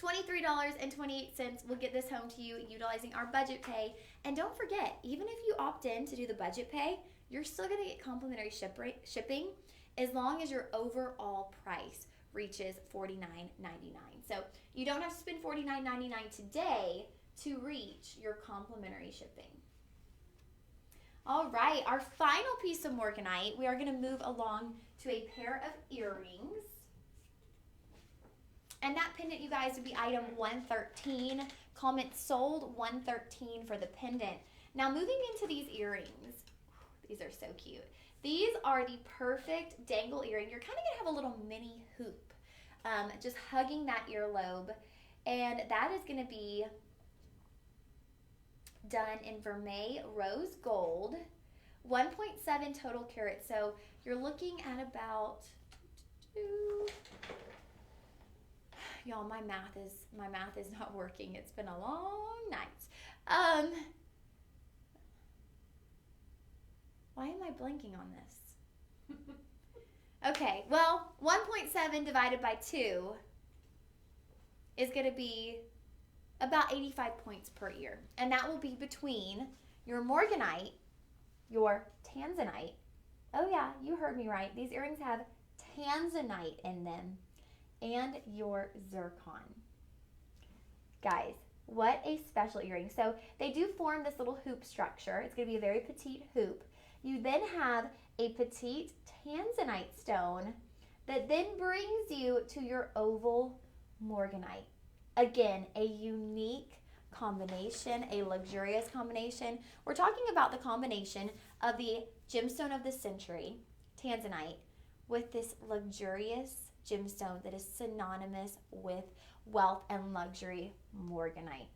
$23.28 will get this home to you utilizing our budget pay. And don't forget, even if you opt in to do the budget pay, you're still going to get complimentary shipping as long as your overall price reaches $49.99. So you don't have to spend $49.99 today to reach your complimentary shipping. All right, our final piece of Morganite, we are going to move along to a pair of earrings. And that pendant, you guys, would be item 113. Comment sold 113 for the pendant. Now moving into these earrings. These are so cute. These are the perfect dangle earring. You're kind of going to have a little mini hoop just hugging that earlobe. And that is going to be done in Vermeil Rose Gold. 1.7 total carats. So you're looking at about... Y'all, my math is not working. It's been a long night. Why am I blanking on this? Okay, well, 1.7 divided by 2 is going to be about 85 points per ear. And that will be between your Morganite, your Tanzanite. Oh yeah, you heard me right. These earrings have Tanzanite in them. And your zircon. Guys, what a special earring. So they do form this little hoop structure. It's going to be a very petite hoop. You then have a petite Tanzanite stone that then brings you to your oval Morganite. Again, a unique combination, a luxurious combination. We're talking about the combination of the gemstone of the century, Tanzanite, with this luxurious gemstone that is synonymous with wealth and luxury, Morganite.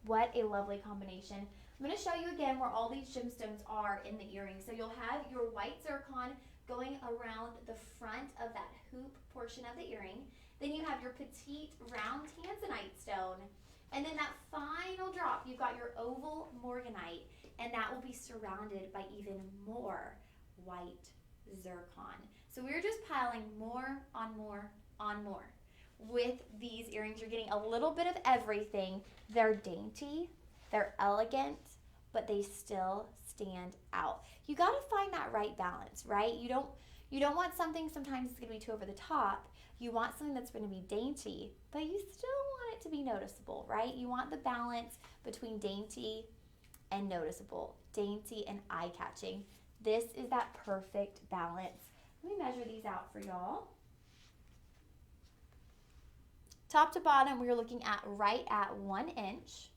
What a lovely combination. I'm going to show you again where all these gemstones are in the earring. So you'll have your white zircon going around the front of that hoop portion of the earring. Then you have your petite round Tanzanite stone. And then that final drop, you've got your oval Morganite, and that will be surrounded by even more white zircon. So we're just piling more on more on more. With these earrings, you're getting a little bit of everything. They're dainty, they're elegant, but they still stand out. You got to find that right balance, right? You don't want something sometimes it's going to be too over the top. You want something that's going to be dainty, but you still want it to be noticeable, right? You want the balance between dainty and noticeable, dainty and eye-catching. This is that perfect balance. Let me measure these out for y'all. Top to bottom, we're looking at right at 1 inch.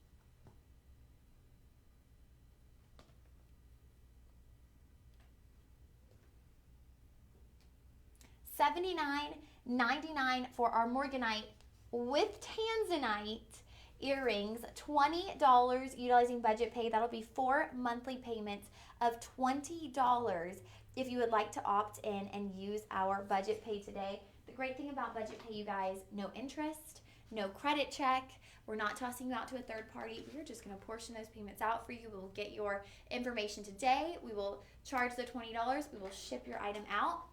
$79.99 for our Morganite with Tanzanite earrings. $20 utilizing budget pay. That'll be 4 monthly payments of $20 if you would like to opt in and use our budget pay today. The great thing about budget pay, you guys, no interest, no credit check. We're not tossing you out to a third party. We're just going to portion those payments out for you. We will get your information today. We will charge the $20. We will ship your item out.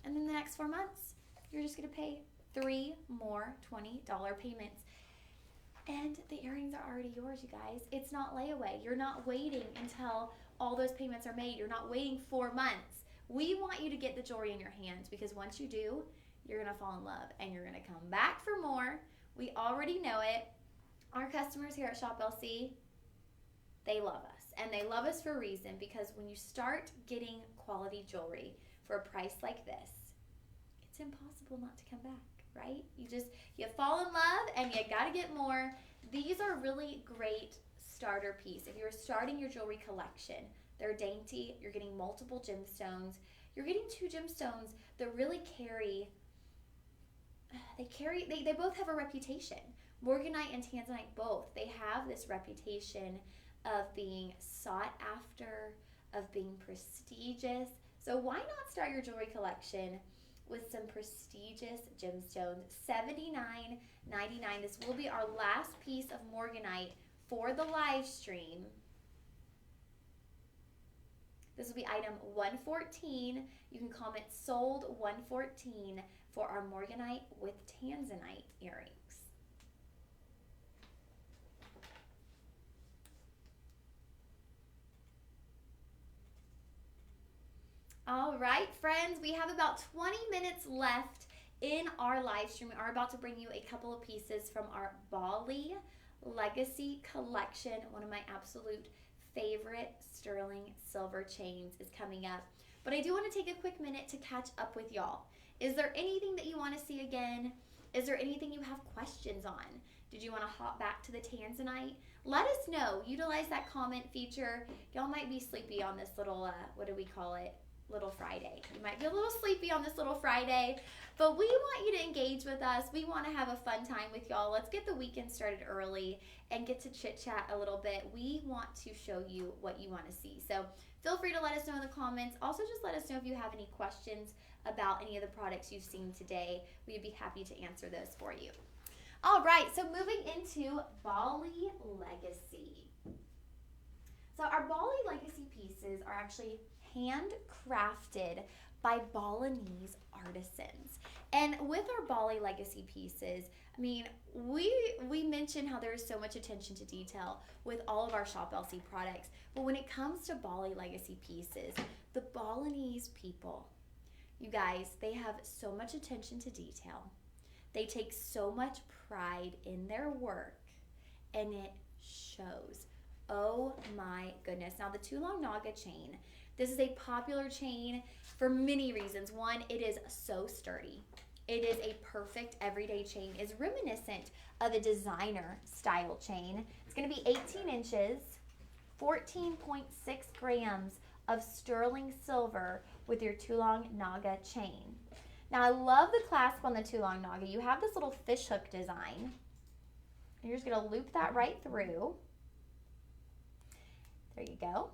And then the next 4 months, you're just going to pay 3 more $20 payments. And the earrings are already yours, you guys. It's not layaway. You're not waiting until all those payments are made. You're not waiting 4 months. We want you to get the jewelry in your hands, because once you do, you're going to fall in love and you're going to come back for more. We already know it. Our customers here at Shop LC, they love us. And they love us for a reason, because when you start getting quality jewelry for a price like this, it's impossible not to come back, right? You fall in love and you got to get more. These are really great starter piece. If you're starting your jewelry collection, they're dainty. You're getting multiple gemstones. You're getting 2 gemstones that really they both have a reputation. Morganite and Tanzanite both. They have this reputation of being sought after, of being prestigious. So why not start your jewelry collection with some prestigious gemstones? $79.99. This will be our last piece of Morganite for the live stream. This will be item 114. You can comment sold 114 for our morganite with tanzanite earrings. All right, friends, we have about 20 minutes left in our live stream. We are about to bring you a couple of pieces from our Bali Legacy collection. One of my absolute favorite sterling silver chains is coming up. But I do want to take a quick minute to catch up with y'all. Is there anything that you want to see again? Is there anything you have questions on? Did you want to hop back to the tanzanite? Let us know. Utilize that comment feature. Y'all might be sleepy on this little, what do we call it? Little Friday. You might be a little sleepy on this little Friday, but we want you to engage with us. We want to have a fun time with y'all. Let's get the weekend started early and get to chit chat a little bit. We want to show you what you want to see. So feel free to let us know in the comments. Also, just let us know if you have any questions about any of the products you've seen today. We'd be happy to answer those for you. All right, so moving into Bali Legacy. So our Bali Legacy pieces are actually handcrafted by Balinese artisans. And with our Bali Legacy pieces, I mean, we mentioned how there is so much attention to detail with all of our Shop LC products, but when it comes to Bali Legacy pieces, the Balinese people, you guys, they have so much attention to detail. They take so much pride in their work, and it shows. Oh my goodness. Now the Tulong Naga chain, this is a popular chain for many reasons. One, it is so sturdy. It is a perfect everyday chain. It's reminiscent of a designer style chain. It's going to be 18 inches, 14.6 grams of sterling silver with your Tulong Naga chain. Now I love the clasp on the Tulong Naga. You have this little fishhook design. You're just going to loop that right through. There you go.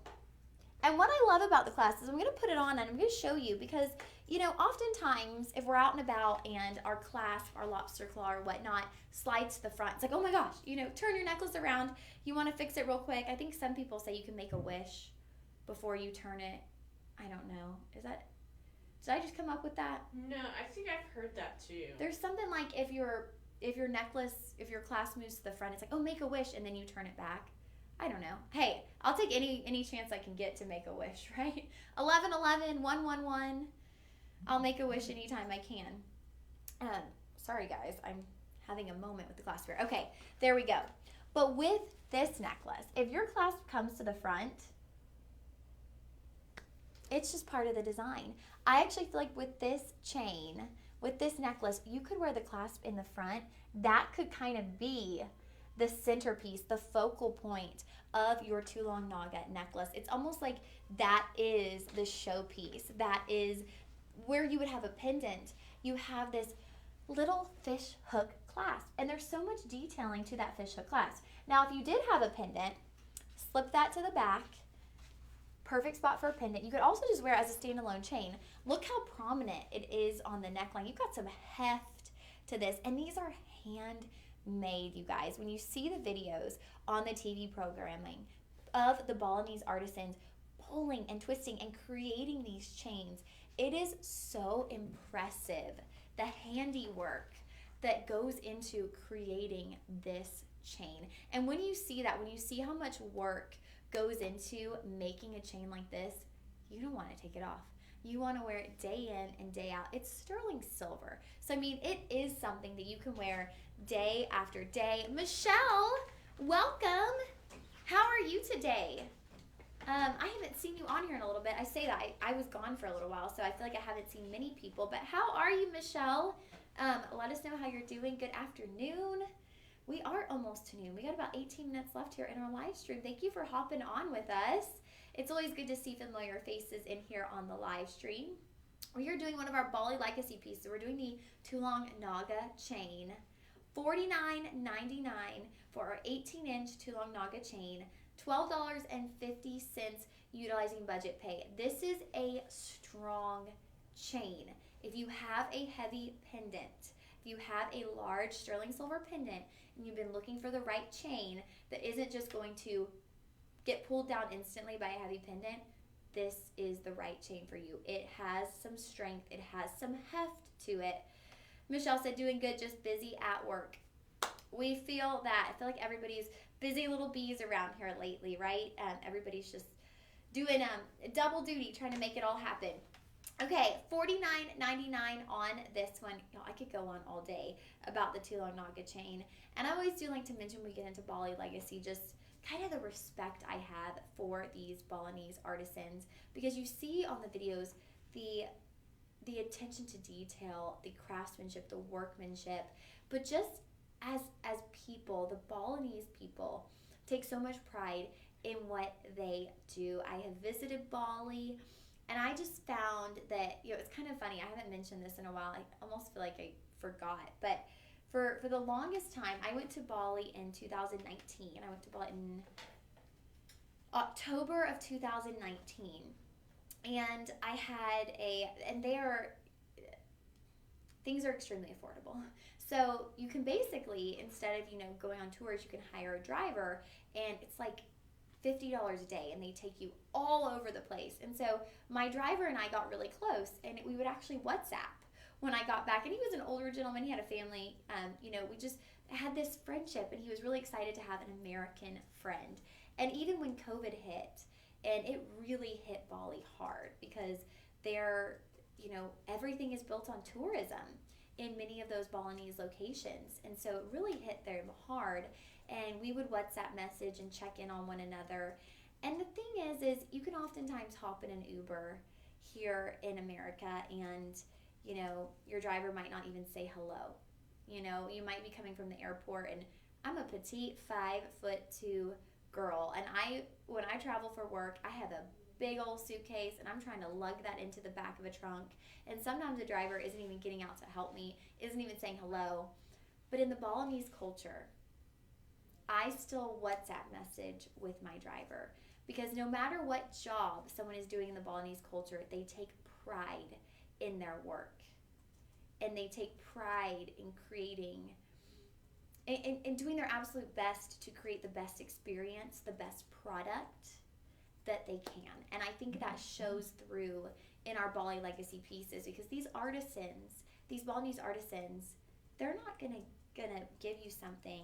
And what I love about the clasp is I'm going to put it on and I'm going to show you because, you know, oftentimes if we're out and about and our clasp, our lobster claw or whatnot slides to the front, it's like, oh my gosh, you know, turn your necklace around. You want to fix it real quick. I think some people say you can make a wish before you turn it. I don't know. Did I just come up with that? No, I think I've heard that too. There's something like if your necklace, if your clasp moves to the front, it's like, oh, make a wish, and then you turn it back. I don't know. Hey, I'll take any chance I can get to make a wish, right? 1111, 111. I'll make a wish anytime I can. Sorry guys, I'm having a moment with the clasp here. Okay, there we go. But with this necklace, if your clasp comes to the front, it's just part of the design. I actually feel like with this chain, with this necklace, you could wear the clasp in the front. That could kind of be the centerpiece, the focal point of your Tulong Naga necklace. It's almost like that is the showpiece. That is where you would have a pendant. You have this little fish hook clasp, and there's so much detailing to that fish hook clasp. Now, if you did have a pendant, slip that to the back. Perfect spot for a pendant. You could also just wear it as a standalone chain. Look how prominent it is on the neckline. You've got some heft to this, and these are handmade, you guys. When you see the videos on the TV programming of the Balinese artisans pulling and twisting and creating these chains, it is so impressive, the handiwork that goes into creating this chain. And when you see that, when you see how much work goes into making a chain like this, you don't want to take it off. You want to wear it day in and day out. It's sterling silver. So, I mean, it is something that you can wear day after day. Michelle, welcome. How are you today? I haven't seen you on here in a little bit. I say that. I was gone for a little while, so I feel like I haven't seen many people. But how are you, Michelle? Let us know how you're doing. Good afternoon. We are almost to noon. We got about 18 minutes left here in our live stream. Thank you for hopping on with us. It's always good to see familiar faces in here on the live stream. We are doing one of our Bali Legacy pieces. We're doing the Tulong Naga chain. $49.99 for our 18-inch Tulong Naga chain. $12.50 utilizing budget pay. This is a strong chain. If you have a heavy pendant, if you have a large sterling silver pendant, and you've been looking for the right chain that isn't just going to get pulled down instantly by a heavy pendant, this is the right chain for you. It has some strength. It has some heft to it. Michelle said, doing good, just busy at work. We feel that. I feel like everybody's busy little bees around here lately, right? Everybody's just doing double duty, trying to make it all happen. Okay, $49.99 on this one. You know, I could go on all day about the Tulong Naga chain. And I always do like to mention when we get into Bali Legacy, just kind of the respect I have for these Balinese artisans, because you see on the videos the attention to detail, the craftsmanship, the workmanship, but just as people, the Balinese people take so much pride in what they do. I have visited Bali, and I just found that, you know, it's kind of funny. I haven't mentioned this in a while. I almost feel like I forgot, but for the longest time, I went to Bali in 2019. I went to Bali in October of 2019. And I had things are extremely affordable. So you can basically, instead of, you know, going on tours, you can hire a driver, and it's like $50 a day, and they take you all over the place. And so my driver and I got really close, and we would actually WhatsApp when I got back. And he was an older gentleman. He had a family. You know, we just had this friendship, and he was really excited to have an American friend. And even when COVID hit, and it really hit Bali hard, because they're, you know, everything is built on tourism in many of those Balinese locations. And so it really hit them hard. And we would WhatsApp message and check in on one another. And the thing is you can oftentimes hop in an Uber here in America, and, you know, your driver might not even say hello. You know, you might be coming from the airport, and I'm a petite 5'2" girl, and when I travel for work, I have a big old suitcase, and I'm trying to lug that into the back of a trunk, and sometimes the driver isn't even getting out to help me, isn't even saying hello. But in the Balinese culture, I still WhatsApp message with my driver, because no matter what job someone is doing in the Balinese culture, they take pride in their work, and they take pride in creating and doing their absolute best to create the best experience, the best product that they can. And I think that shows through in our Bali Legacy pieces, because these artisans, these Balinese artisans, they're not gonna give you something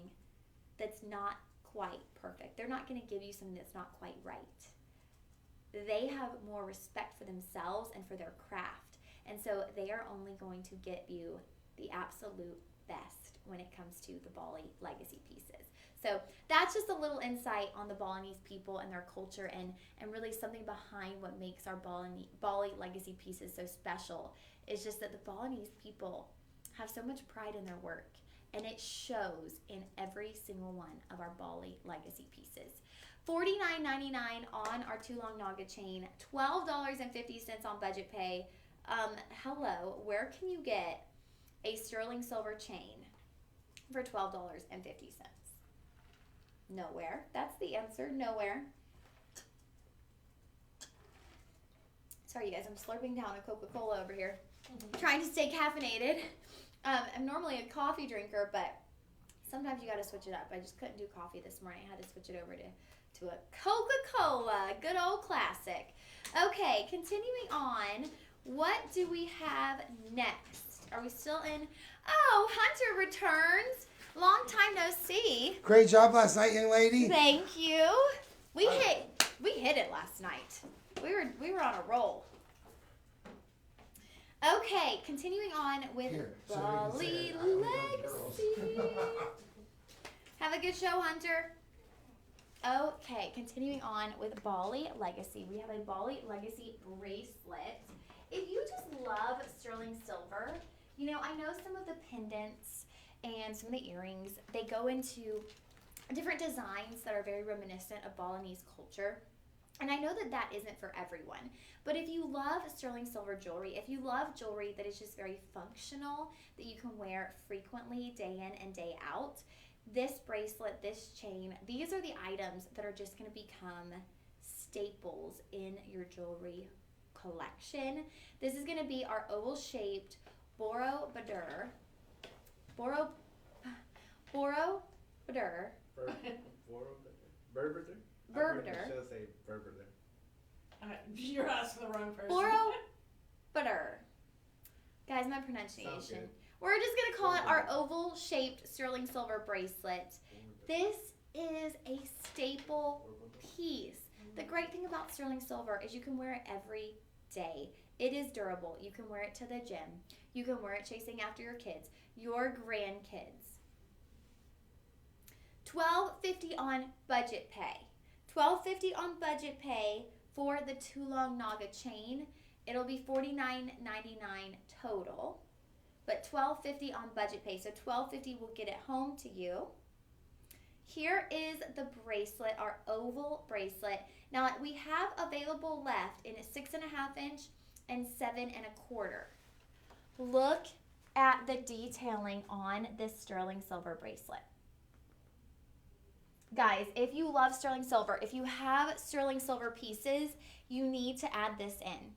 that's not quite perfect. They're not gonna give you something that's not quite right. They have more respect for themselves and for their craft. And so they are only going to get you the absolute best when it comes to the Bali Legacy pieces. So that's just a little insight on the Balinese people and their culture, and really something behind what makes our Bali Legacy pieces so special. Is just that the Balinese people have so much pride in their work, and it shows in every single one of our Bali Legacy pieces. $49.99 on our Tulong Naga chain, $12.50 on budget pay. Hello, where can you get a sterling silver chain for $12.50? Nowhere. That's the answer. Nowhere. Sorry, you guys. I'm slurping down a Coca-Cola over here. Trying to stay caffeinated. I'm normally a coffee drinker, but sometimes you got to switch it up. I just couldn't do coffee this morning. I had to switch it over to a Coca-Cola. Good old classic. Okay, continuing on. What do we have next? Are we still in? Oh, Hunter returns. Long time no see. Great job last night, young lady. Thank you. We hit it last night. We were on a roll. Okay, continuing on with Here, so Bali we can say it. I always love girls. Legacy. Have a good show, Hunter. Okay, continuing on with Bali Legacy. We have a Bali Legacy bracelet. If you just love sterling silver, you know, I know some of the pendants and some of the earrings, they go into different designs that are very reminiscent of Balinese culture. And I know that that isn't for everyone. But if you love sterling silver jewelry, if you love jewelry that is just very functional, that you can wear frequently, day in and day out, this bracelet, this chain, these are the items that are just going to become staples in your jewelry collection. This is going to be our oval-shaped Boro Badur. Boro Badur. Berber. Berber. She'll say Berber. You're asking the wrong person. Borobutter. Guys, my Sounds pronunciation. good. We're just going to call it our oval-shaped sterling silver bracelet. This is a staple piece. The great thing about sterling silver is you can wear it every day. It is durable. You can wear it to the gym. You can wear it chasing after your kids, your grandkids. $12.50 on budget pay. $12.50 on budget pay for the Tulong Naga chain. It'll be $49.99 total, but $12.50 on budget pay. So $12.50 will get it home to you. Here is the bracelet, our oval bracelet. Now we have available left in a 6.5 inch and 7.25. Look at the detailing on this sterling silver bracelet. Guys, if you love sterling silver, if you have sterling silver pieces, you need to add this in.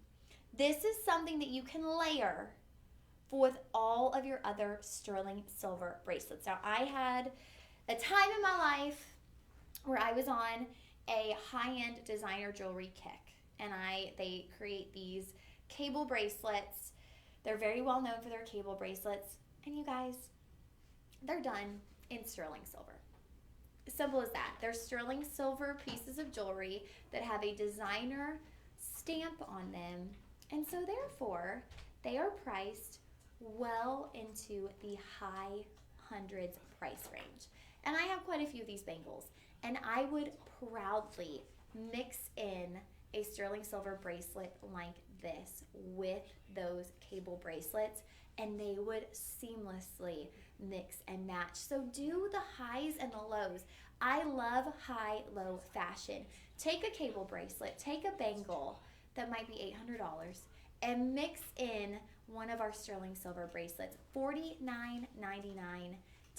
This is something that you can layer with all of your other sterling silver bracelets. Now, I had a time in my life where I was on a high-end designer jewelry kick, and they create these cable bracelets. They're very well known for their cable bracelets, and you guys, they're done in sterling silver. Simple as that. They're sterling silver pieces of jewelry that have a designer stamp on them, and so therefore they are priced well into the high hundreds price range. And I have quite a few of these bangles, and I would proudly mix in a sterling silver bracelet like this with those cable bracelets, and they would seamlessly mix and match. So do the highs and the lows. I love high-low fashion. Take a cable bracelet, take a bangle that might be $800, and mix in one of our sterling silver bracelets, $49.99.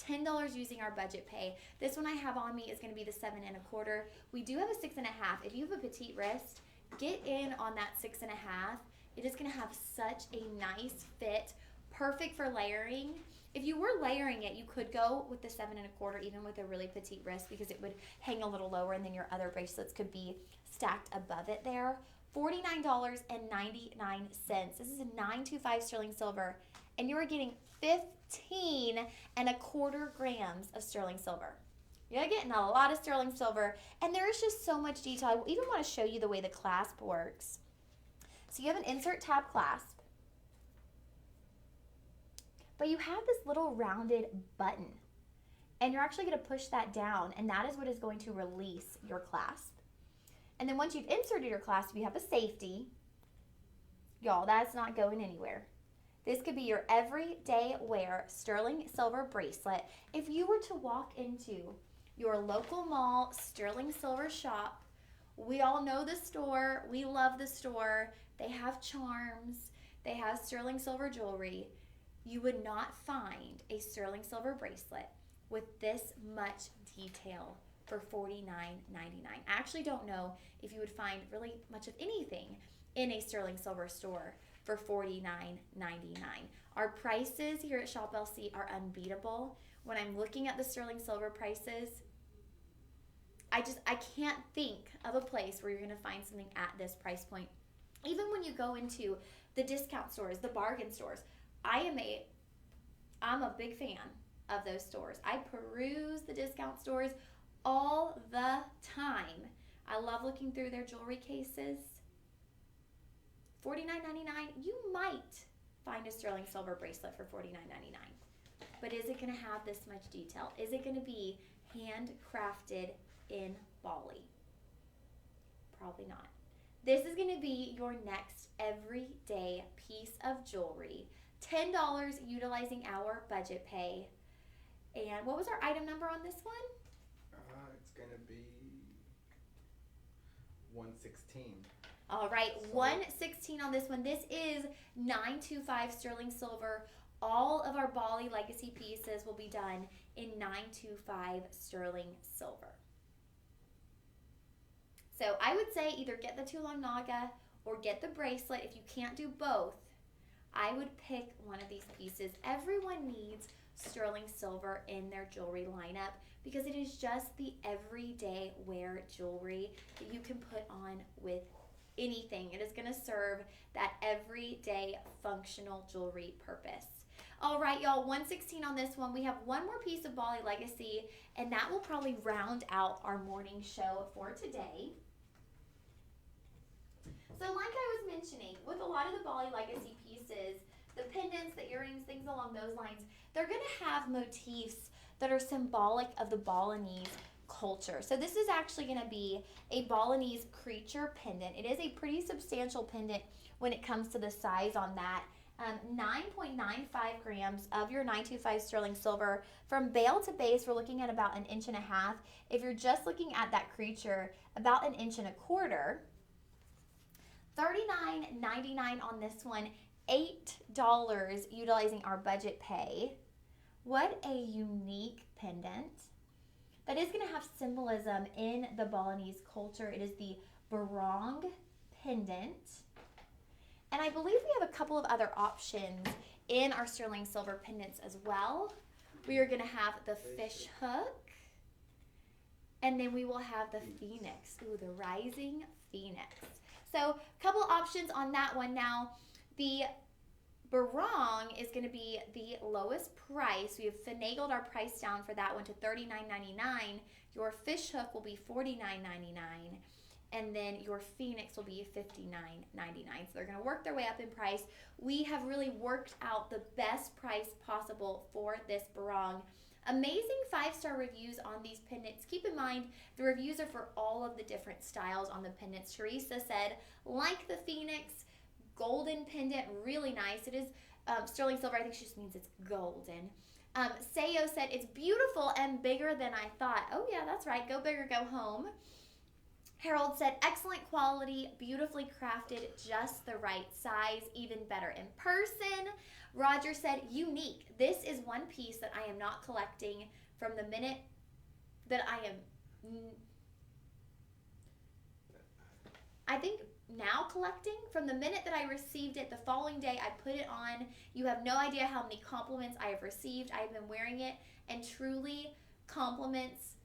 $10 using our budget pay. This one I have on me is going to be the 7.25. We do have a 6.5. If you have a petite wrist, get in on that 6.5. It is going to have such a nice fit, perfect for layering. If you were layering it, you could go with the 7.25, even with a really petite wrist, because it would hang a little lower, and then your other bracelets could be stacked above it there. $49.99. This is a 925 sterling silver, and you are getting 15.25 grams of sterling silver. You're getting a lot of sterling silver, and there is just so much detail. I even want to show you the way the clasp works. So you have an insert tab clasp, but you have this little rounded button, and you're actually going to push that down, and that is what is going to release your clasp. And then once you've inserted your clasp, you have a safety. Y'all, that's not going anywhere. This could be your everyday wear sterling silver bracelet. If you were to walk into your local mall sterling silver shop, we all know the store. We love the store. They have charms. They have sterling silver jewelry. You would not find a sterling silver bracelet with this much detail for $49.99. I actually don't know if you would find really much of anything in a sterling silver store for $49.99. Our prices here at Shop LC are unbeatable. When I'm looking at the sterling silver prices, I can't think of a place where you're going to find something at this price point. Even when you go into the discount stores, the bargain stores, I'm a big fan of those stores. I peruse the discount stores all the time. I love looking through their jewelry cases. $49.99, you might find a sterling silver bracelet for $49.99. But is it going to have this much detail? Is it going to be handcrafted in Bali? Probably not. This is going to be your next everyday piece of jewelry. $10 utilizing our budget pay. And what was our item number on this one? It's going to be 116. All right, 116 on this one. This is 925 sterling silver. All of our Bali legacy pieces will be done in 925 sterling silver. So I would say either get the Tulong Naga or get the bracelet. If you can't do both, I would pick one of these pieces. Everyone needs sterling silver in their jewelry lineup because it is just the everyday wear jewelry that you can put on with anything. It is going to serve that everyday functional jewelry purpose. All right, y'all, 116 on this one. We have one more piece of Bali Legacy, and that will probably round out our morning show for today. So like I was mentioning, with a lot of the Bali Legacy pieces, the pendants, the earrings, things along those lines, they're going to have motifs that are symbolic of the Balinese culture. So this is actually going to be a Balinese creature pendant. It is a pretty substantial pendant when it comes to the size on that. 9.95 grams of your 925 sterling silver. From bail to base, we're looking at about 1.5 inches. If you're just looking at that creature, about 1.25 inches. $39.99 on this one. $8 utilizing our budget pay. What a unique pendant. That is going to have symbolism in the Balinese culture. It is the barong pendant. And I believe we have a couple of other options in our sterling silver pendants as well. We are going to have the fish hook. And then we will have the phoenix. Ooh, the rising phoenix. So a couple options on that one. Now, the barong is going to be the lowest price. We have finagled our price down for that one to $39.99. Your fish hook will be $49.99. And then your phoenix will be $59.99. So they're going to work their way up in price. We have really worked out the best price possible for this barong. Amazing 5-star reviews on these pendants. Keep in mind, the reviews are for all of the different styles on the pendants. Teresa said, like the phoenix, golden pendant, really nice. It is sterling silver. I think she just means it's golden. Sayo said, it's beautiful and bigger than I thought. Oh, yeah, that's right. Go big or go home. Harold said, excellent quality, beautifully crafted, just the right size, even better in person. Roger said, unique. This is one piece that I am not collecting from the minute that I think now collecting. From the minute that I received it, the following day I put it on. You have no idea how many compliments I have received. I have been wearing it and truly compliments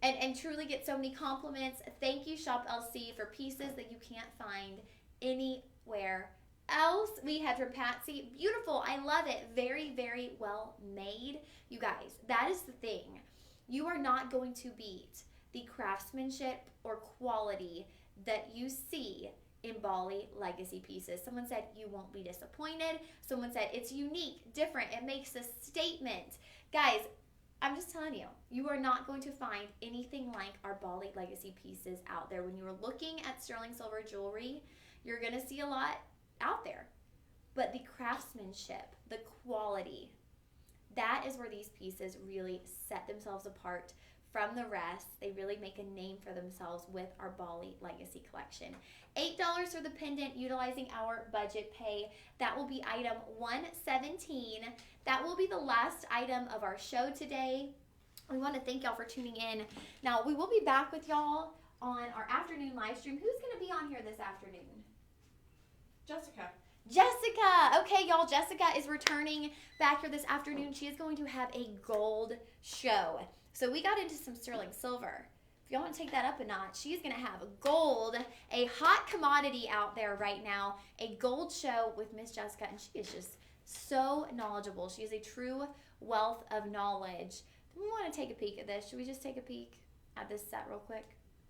and truly get so many compliments. Thank you, Shop LC, for pieces that you can't find anywhere else. We had from Patsy. Beautiful. I love it. Very, very well made. You guys, that is the thing. You are not going to beat the craftsmanship or quality that you see in Bali Legacy pieces. Someone said you won't be disappointed. Someone said it's unique, different. It makes a statement. Guys, I'm just telling you, you are not going to find anything like our Bali Legacy pieces out there. When you are looking at sterling silver jewelry, you're going to see a lot out there. But the craftsmanship, the quality, that is where these pieces really set themselves apart from the rest. They really make a name for themselves with our Bali Legacy collection. $8 for the pendant utilizing our budget pay. That will be item 117. That will be the last item of our show today. We want to thank y'all for tuning in. Now, we will be back with y'all on our afternoon live stream. Who's going to be on here this afternoon? Jessica. Jessica. Okay, y'all, Jessica is returning back here this afternoon. She is going to have a gold show. So we got into some sterling silver. If y'all want to take that up a notch, she's going to have gold, a hot commodity out there right now, a gold show with Miss Jessica, and she is just so knowledgeable. She is a true wealth of knowledge. We want to take a peek at this. Should we just take a peek at this set real quick?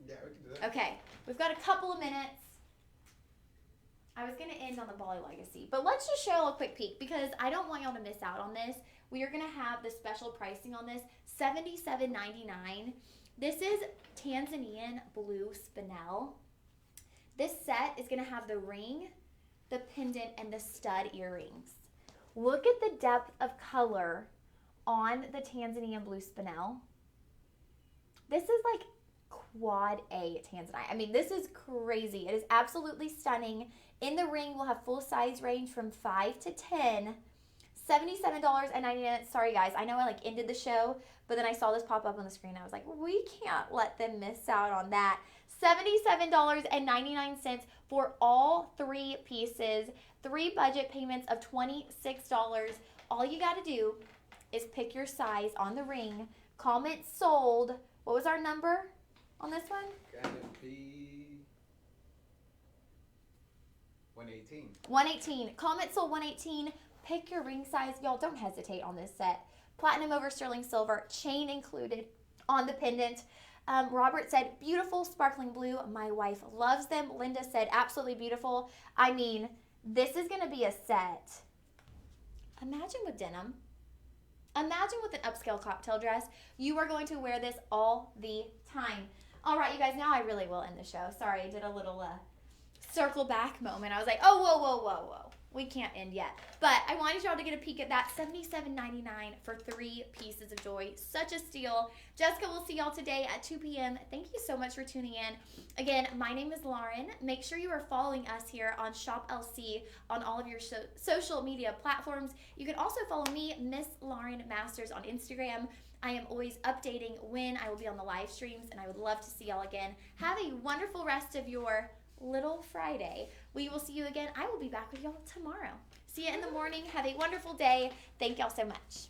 Yeah, we can do that. Okay, we've got a couple of minutes. I was going to end on the Bali Legacy, but let's just show a quick peek because I don't want y'all to miss out on this. We are going to have the special pricing on this, $77.99. This is Tanzanian blue spinel. This set is going to have the ring, the pendant, and the stud earrings. Look at the depth of color on the Tanzanian blue spinel. This is like quad A Tanzanite. I mean, this is crazy. It is absolutely stunning. In the ring, we'll have full size range from 5 to 10. $77.99. Sorry, guys. I know I ended the show, but then I saw this pop up on the screen. I was like, we can't let them miss out on that. $77.99 for all 3 pieces. 3 budget payments of $26. All you got to do is pick your size on the ring. Comment sold. What was our number on this one? Gonna be 118. 118. Comment Soul 118. Pick your ring size. Y'all, don't hesitate on this set. Platinum over sterling silver. Chain included on the pendant. Robert said, beautiful sparkling blue. My wife loves them. Linda said, absolutely beautiful. I mean, this is going to be a set. Imagine with denim. Imagine with an upscale cocktail dress. You are going to wear this all the time. All right, you guys, now I really will end the show. Sorry, I did a little circle back moment. I was like, oh, whoa. We can't end yet. But I wanted y'all to get a peek at that. $77.99 for 3 pieces of joy. Such a steal. Jessica will see y'all today at 2 p.m. Thank you so much for tuning in. Again, my name is Lauren. Make sure you are following us here on Shop LC on all of your social media platforms. You can also follow me, Miss Lauren Masters, on Instagram. I am always updating when I will be on the live streams, and I would love to see y'all again. Have a wonderful rest of your Little Friday. We will see you again. I will be back with y'all tomorrow. See you in the morning. Have a wonderful day. Thank y'all so much.